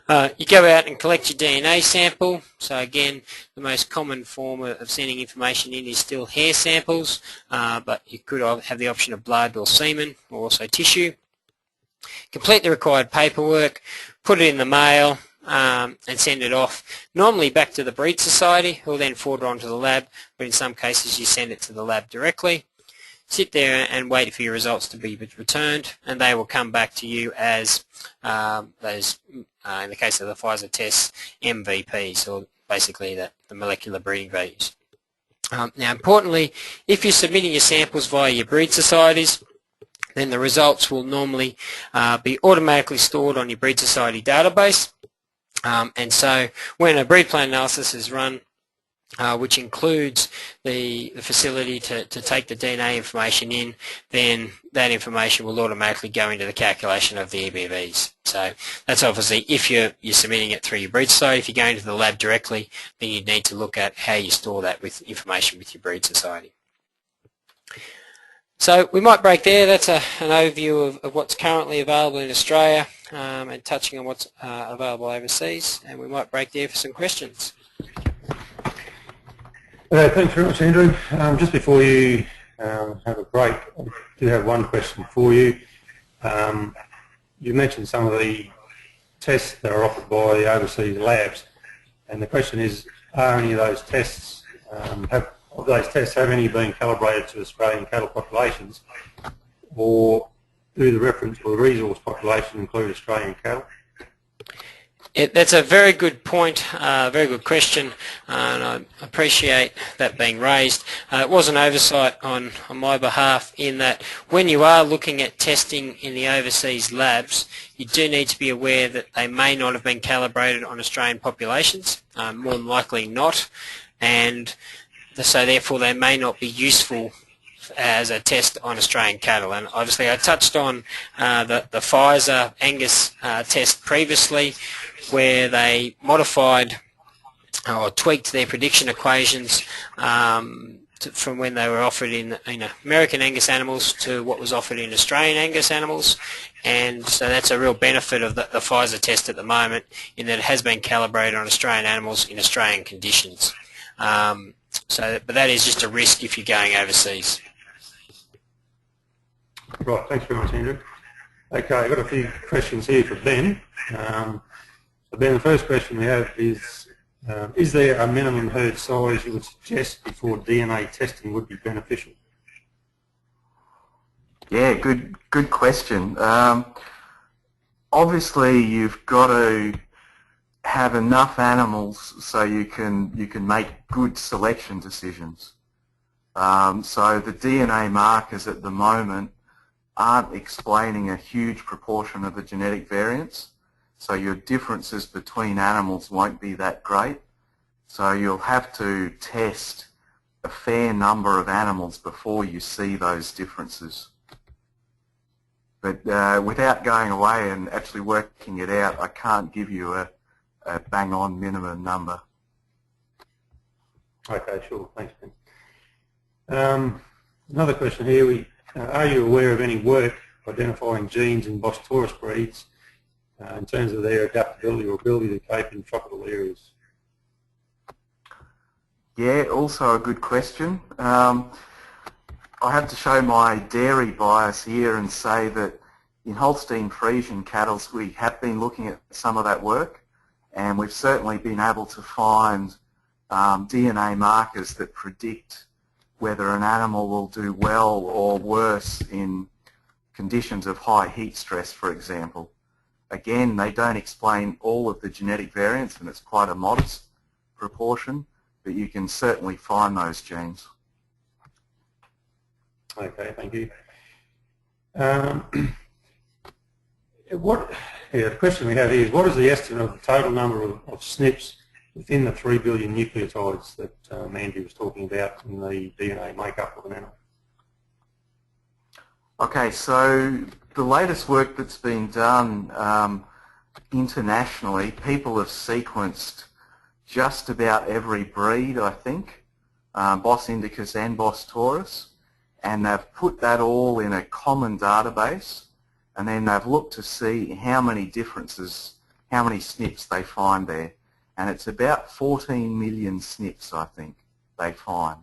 You go out and collect your DNA sample. So again, the most common form of sending information in is still hair samples, but you could have the option of blood or semen or also tissue. Complete the required paperwork, put it in the mail, and send it off, normally back to the breed society, who will then forward it on to the lab, but in some cases you send it to the lab directly. Sit there and wait for your results to be returned, and they will come back to you as those, in the case of the Pfizer tests, MVPs, or basically the molecular breeding values. Now importantly, if you're submitting your samples via your breed societies, then the results will normally be automatically stored on your breed society database. And so when a breed plan analysis is run, which includes the facility to take the DNA information in, then that information will automatically go into the calculation of the EBVs. So that's obviously if you're submitting it through your breed society. If you're going to the lab directly, then you need to look at how you store that with information with your breed society. So we might break there. That's an overview of what's currently available in Australia and touching on what's available overseas. And we might break there for some questions. Thanks very much, Andrew. Just before you have a break, I do have one question for you. You mentioned some of the tests that are offered by the overseas labs, and the question is, are any of those tests have any been calibrated to Australian cattle populations, or do the reference or the resource population include Australian cattle? That's a very good point, very good question, and I appreciate that being raised. It was an oversight on my behalf in that when you are looking at testing in the overseas labs, you do need to be aware that they may not have been calibrated on Australian populations, more than likely not, and so therefore they may not be useful as a test on Australian cattle. And obviously I touched on the Pfizer Angus test previously, where they modified or tweaked their prediction equations from when they were offered in American Angus animals to what was offered in Australian Angus animals. And so that's a real benefit of the Pfizer test at the moment, in that it has been calibrated on Australian animals in Australian conditions. But that is just a risk if you're going overseas. Right, thanks very much, Andrew. Okay, I've got a few questions here for Ben. So Ben, the first question we have is there a minimum herd size you would suggest before DNA testing would be beneficial? Yeah, good question. Obviously, you've got to have enough animals so you can make good selection decisions. So the DNA markers at the moment aren't explaining a huge proportion of the genetic variance, so your differences between animals won't be that great. So you'll have to test a fair number of animals before you see those differences. But without going away and actually working it out, I can't give you a bang-on minimum number. Okay, sure. Thanks, Ben. Another question here. Are you aware of any work identifying genes in Bos Taurus breeds in terms of their adaptability or ability to cope in tropical areas? Yeah, also a good question. I have to show my dairy bias here and say that in Holstein Friesian cattle we have been looking at some of that work, and we've certainly been able to find DNA markers that predict whether an animal will do well or worse in conditions of high heat stress, for example. Again, they don't explain all of the genetic variants, and it's quite a modest proportion, but you can certainly find those genes. Okay, thank you. The question we have here is, what is the estimate of the total number of SNPs within the 3 billion nucleotides that Andrew was talking about in the DNA makeup of an animal? Okay, so the latest work that's been done internationally, people have sequenced just about every breed, I think, Bos indicus and Bos taurus, and they've put that all in a common database, and then they've looked to see how many differences, how many SNPs they find there. And it's about 14 million SNPs, I think, they find.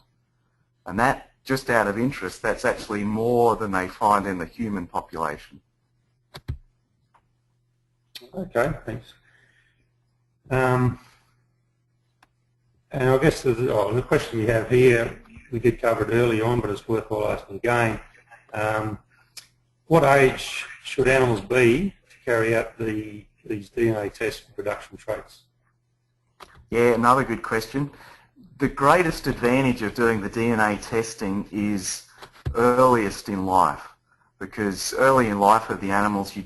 And that, just out of interest, that's actually more than they find in the human population. Okay, thanks. And I guess the question we have here, we did cover it early on, but it's worthwhile asking again. What age should animals be to carry out these DNA tests for production traits? Yeah, another good question. The greatest advantage of doing the DNA testing is earliest in life, because early in life of the animals, if you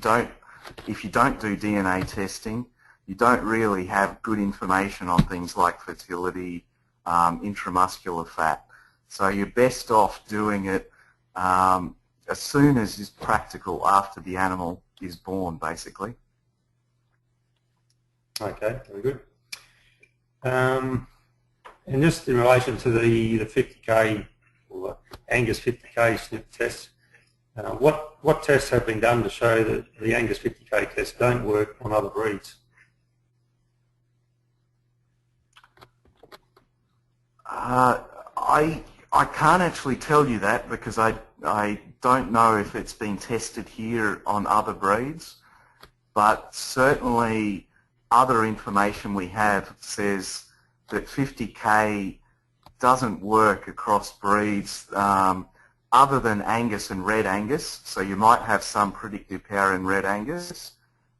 don't do DNA testing, you don't really have good information on things like fertility, intramuscular fat. So you're best off doing it as soon as is practical after the animal is born, basically. Okay, very good. And just in relation to the 50K or the Angus 50K SNP tests, what tests have been done to show that the Angus 50K tests don't work on other breeds? I can't actually tell you that because I don't know if it's been tested here on other breeds, but certainly other information we have says that 50K doesn't work across breeds other than Angus and Red Angus. So you might have some predictive power in Red Angus,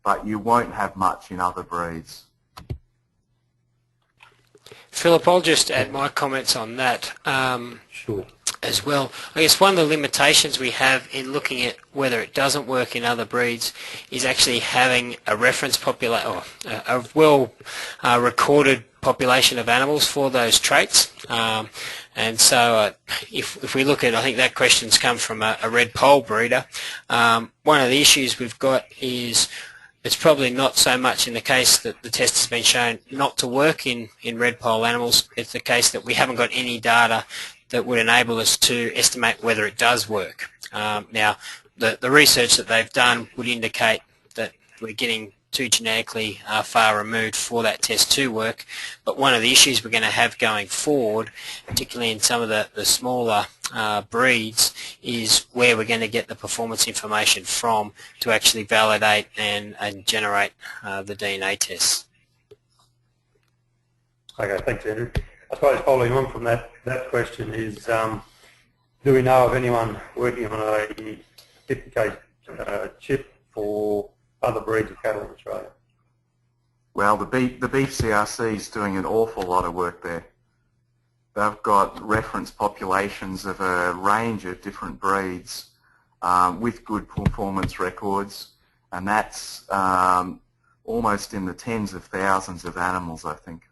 but you won't have much in other breeds. Philip, I'll just add my comments on that. Sure. As well. I guess one of the limitations we have in looking at whether it doesn't work in other breeds is actually having a reference population, or a well recorded population of animals for those traits. And so if we look at, I think that question's come from a red poll breeder, one of the issues we've got is it's probably not so much in the case that the test has been shown not to work in red poll animals. It's the case that we haven't got any data that would enable us to estimate whether it does work. Now, the research that they've done would indicate that we're getting too genetically far removed for that test to work, but one of the issues we're going to have going forward, particularly in some of the smaller breeds, is where we're going to get the performance information from to actually validate and generate the DNA tests. Okay, thanks, Andrew. I suppose following on from that question is, do we know of anyone working on a 50K chip for other breeds of cattle in Australia? Well, the beef CRC is doing an awful lot of work there. They've got reference populations of a range of different breeds with good performance records, and that's almost in the tens of thousands of animals, I think.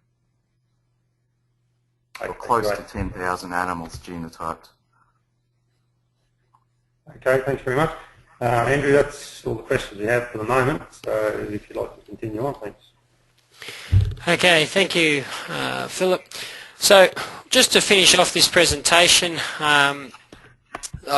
Okay, or close great. to 10,000 animals genotyped. Okay, thanks very much. Andrew, that's all the questions we have for the moment, so if you'd like to continue on, thanks. Okay, thank you, Philip. So just to finish off this presentation, I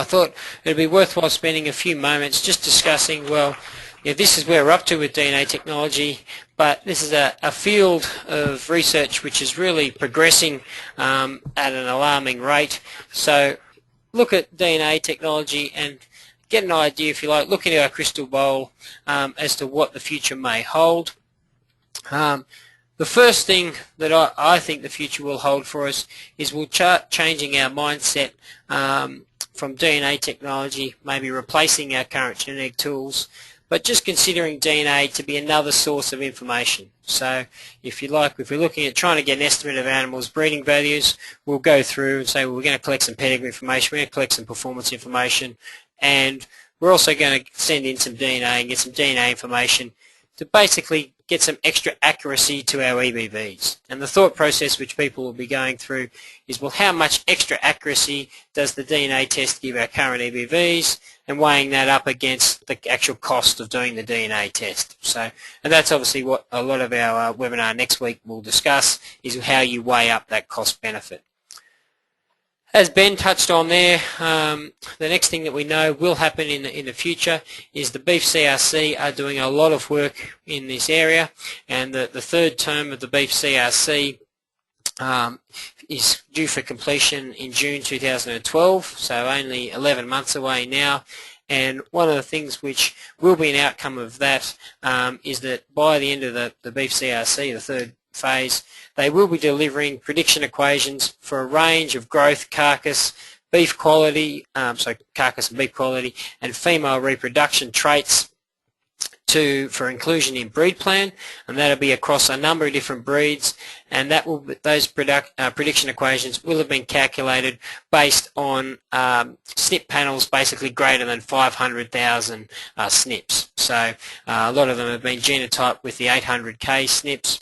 thought it would be worthwhile spending a few moments just discussing, well, this is where we're up to with DNA technology, but this is a field of research which is really progressing at an alarming rate. So look at DNA technology and get an idea, if you like, look into our crystal ball as to what the future may hold. The first thing that I think the future will hold for us is we'll start changing our mindset from DNA technology, maybe replacing our current genetic tools, but just considering DNA to be another source of information. So if you like, if we're looking at trying to get an estimate of animals' breeding values, we'll go through and say, well, we're going to collect some pedigree information, we're going to collect some performance information, and we're also going to send in some DNA and get some DNA information to basically get some extra accuracy to our EBVs. And the thought process which people will be going through is, well, how much extra accuracy does the DNA test give our current EBVs, and weighing that up against the actual cost of doing the DNA test. So, and that's obviously what a lot of our webinar next week will discuss, is how you weigh up that cost benefit. As Ben touched on there, the next thing that we know will happen in the future is the Beef CRC are doing a lot of work in this area, and the third term of the Beef CRC is due for completion in June 2012, so only 11 months away now. And one of the things which will be an outcome of that is that by the end of the Beef CRC, the third phase, they will be delivering prediction equations for a range of growth, carcass, beef quality, carcass and beef quality, and female reproduction traits for inclusion in breed plan, and that'll be across a number of different breeds, and those prediction equations will have been calculated based on SNP panels basically greater than 500,000 SNPs. So a lot of them have been genotyped with the 800K SNPs.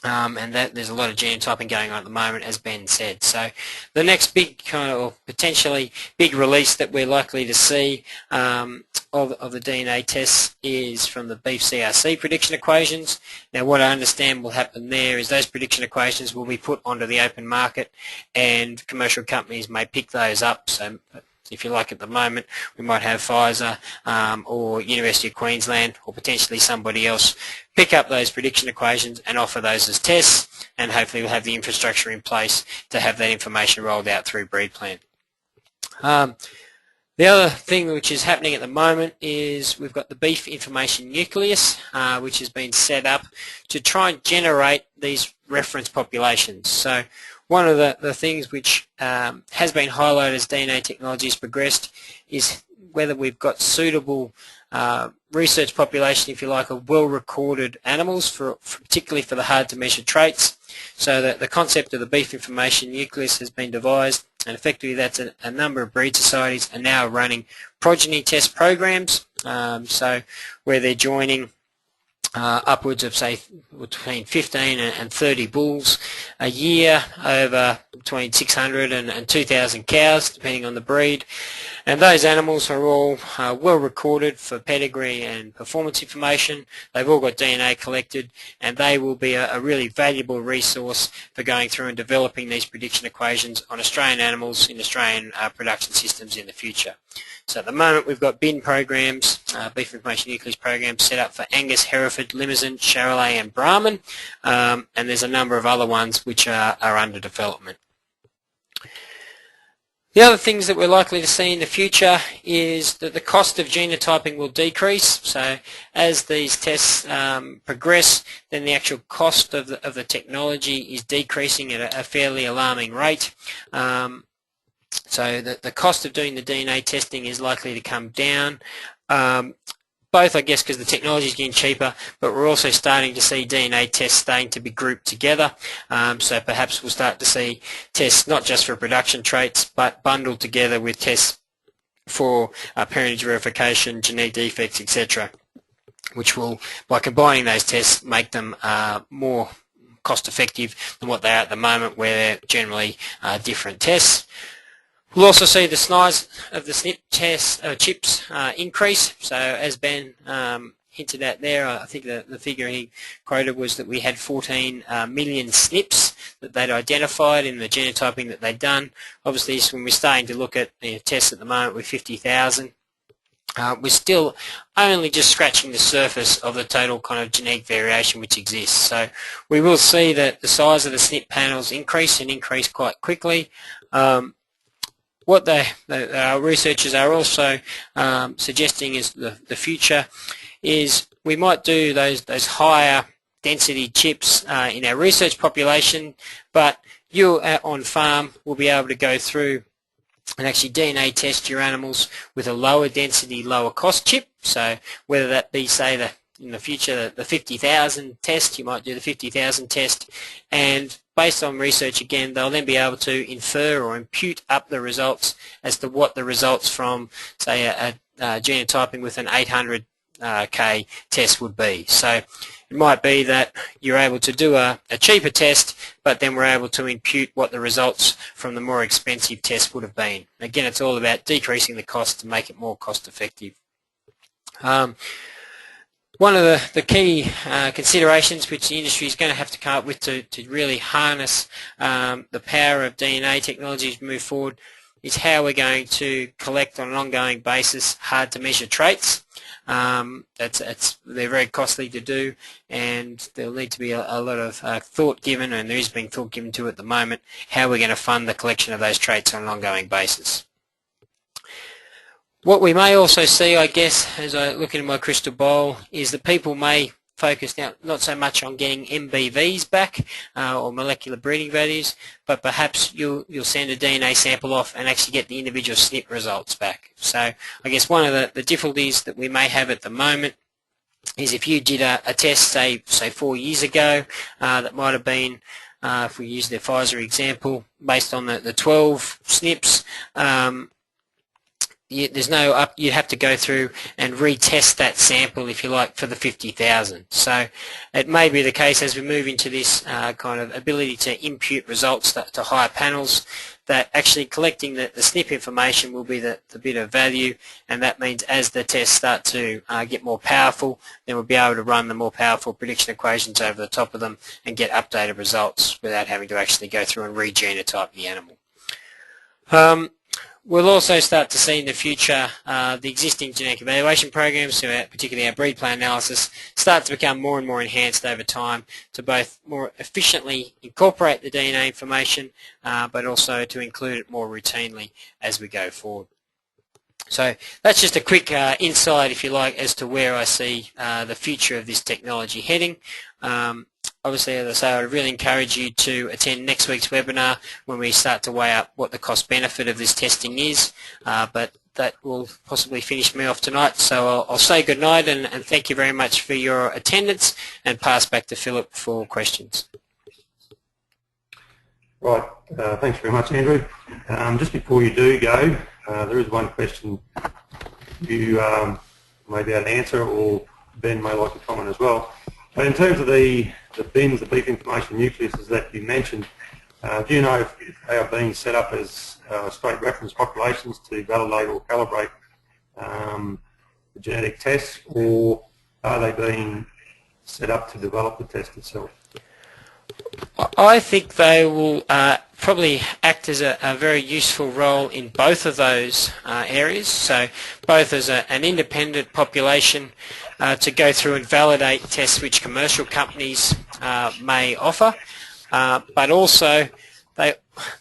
And there's a lot of genotyping going on at the moment, as Ben said. So the next big or potentially big release that we're likely to see of the DNA tests is from the Beef CRC prediction equations. Now what I understand will happen there is those prediction equations will be put onto the open market, and commercial companies may pick those up. So if you like, at the moment, we might have Pfizer or University of Queensland or potentially somebody else pick up those prediction equations and offer those as tests, and hopefully we'll have the infrastructure in place to have that information rolled out through breed plan. The other thing which is happening at the moment is we've got the beef information nucleus, which has been set up to try and generate these reference populations. So one of the things which has been highlighted as DNA technology has progressed is whether we've got suitable research population, if you like, of well-recorded animals, particularly for the hard-to-measure traits. So that the concept of the beef information nucleus has been devised, and effectively that's a number of breed societies are now running progeny test programs, so where they're joining upwards of, say, between 15 and 30 bulls a year over between 600 and 2,000 cows, depending on the breed. And those animals are all well recorded for pedigree and performance information. They've all got DNA collected, and they will be a really valuable resource for going through and developing these prediction equations on Australian animals in Australian production systems in the future. So at the moment we've got bin programs, beef information nucleus programs set up for Angus, Hereford, Limousin, Charolais and Brahman, and there's a number of other ones which are under development. The other things that we're likely to see in the future is that the cost of genotyping will decrease. So as these tests progress, then the actual cost of the technology is decreasing at a fairly alarming rate. So the cost of doing the DNA testing is likely to come down, both, I guess, because the technology is getting cheaper, but we're also starting to see DNA tests starting to be grouped together. So perhaps we'll start to see tests not just for production traits, but bundled together with tests for parentage verification, genetic defects, etc., which will, by combining those tests, make them more cost-effective than what they are at the moment, where they're generally different tests. We'll also see the size of the SNP test, chips increase. So as Ben hinted at there, I think the figure he quoted was that we had 14 million SNPs that they'd identified in the genotyping that they'd done. Obviously, when we're starting to look at tests at the moment with 50,000, we're still only just scratching the surface of the total kind of genetic variation which exists. So we will see that the size of the SNP panels increase and increase quite quickly. What our researchers are also suggesting is the future is we might do those higher density chips in our research population, but you on farm will be able to go through and actually DNA test your animals with a lower density, lower cost chip. So whether that be, say, in the future the 50,000 test, you might do the 50,000 test, and based on research again, they'll then be able to infer or impute up the results as to what the results from, say, a genotyping with an 800K test would be. So it might be that you're able to do a cheaper test, but then we're able to impute what the results from the more expensive test would have been. Again, it's all about decreasing the cost to make it more cost effective. One of the key considerations which the industry is going to have to come up with to really harness the power of DNA technology as we move forward is how we're going to collect on an ongoing basis hard to measure traits. They're very costly to do, and there'll need to be a lot of thought given, and there is being thought given to at the moment, how we're going to fund the collection of those traits on an ongoing basis. What we may also see, I guess, as I look into my crystal ball, is that people may focus now not so much on getting MBVs back or molecular breeding values, but perhaps you'll send a DNA sample off and actually get the individual SNP results back. So I guess one of the difficulties that we may have at the moment is if you did a test, say 4 years ago, that might have been, if we use the Pfizer example, based on the 12 SNPs, you have to go through and retest that sample, if you like, for the 50,000. So it may be the case as we move into this kind of ability to impute results to higher panels, that actually collecting the SNP information will be the bit of value, and that means as the tests start to get more powerful, then we'll be able to run the more powerful prediction equations over the top of them and get updated results without having to actually go through and re-genotype the animal. We'll also start to see in the future the existing genetic evaluation programs, so particularly our breed plan analysis, start to become more and more enhanced over time to both more efficiently incorporate the DNA information, but also to include it more routinely as we go forward. So that's just a quick insight, if you like, as to where I see the future of this technology heading. Obviously, as I say, I would really encourage you to attend next week's webinar when we start to weigh up what the cost-benefit of this testing is, but that will possibly finish me off tonight. So I'll say good night and thank you very much for your attendance, and pass back to Philip for questions. Right, thanks very much, Andrew. Just before you do go, there is one question you may be able to answer, or Ben may like to comment as well. But in terms of the bins, the beef information nucleuses that you mentioned, do you know if they are being set up as straight reference populations to validate or calibrate the genetic tests, or are they being set up to develop the test itself? I think they will probably act as a very useful role in both of those areas, so both as an independent population to go through and validate tests which commercial companies may offer, but also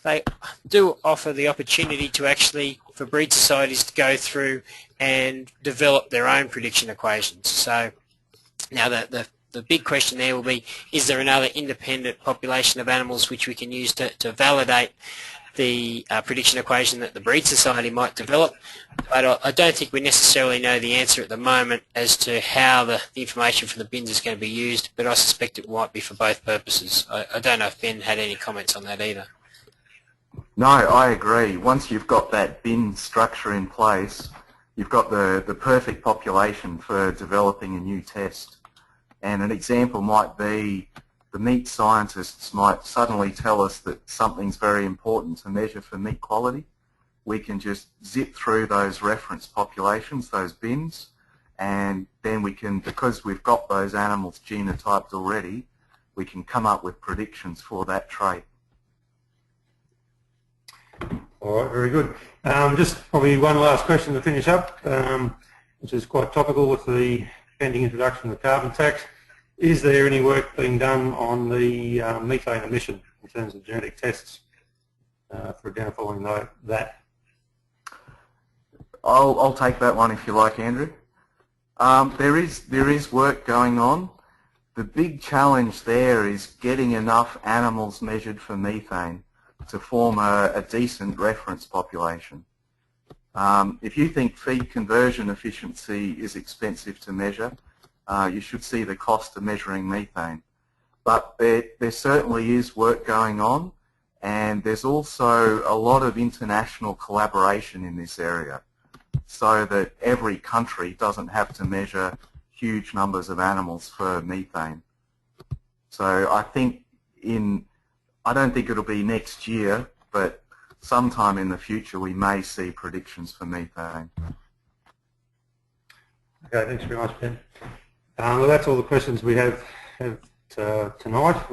they do offer the opportunity to actually, for breed societies, to go through and develop their own prediction equations. So now the big question there will be, is there another independent population of animals which we can use to validate the prediction equation that the breed society might develop? But I don't think we necessarily know the answer at the moment as to how the information from the bins is going to be used, but I suspect it might be for both purposes. I don't know if Ben had any comments on that either. No, I agree. Once you've got that bin structure in place, you've got the perfect population for developing a new test. And an example might be the meat scientists might suddenly tell us that something's very important to measure for meat quality. We can just zip through those reference populations, those bins, and then we can, because we've got those animals genotyped already, we can come up with predictions for that trait. All right, very good. Just probably one last question to finish up. which is quite topical with the pending introduction of the carbon tax. Is there any work being done on the methane emission in terms of genetic tests for identifying that? I'll take that one if you like, Andrew. There is work going on. The big challenge there is getting enough animals measured for methane to form a decent reference population. If you think feed conversion efficiency is expensive to measure, you should see the cost of measuring methane. But there certainly is work going on, and there's also a lot of international collaboration in this area, so that every country doesn't have to measure huge numbers of animals for methane. So I don't think it'll be next year, but sometime in the future we may see predictions for methane. Okay, thanks very much, Ben. Well, that's all the questions we have tonight.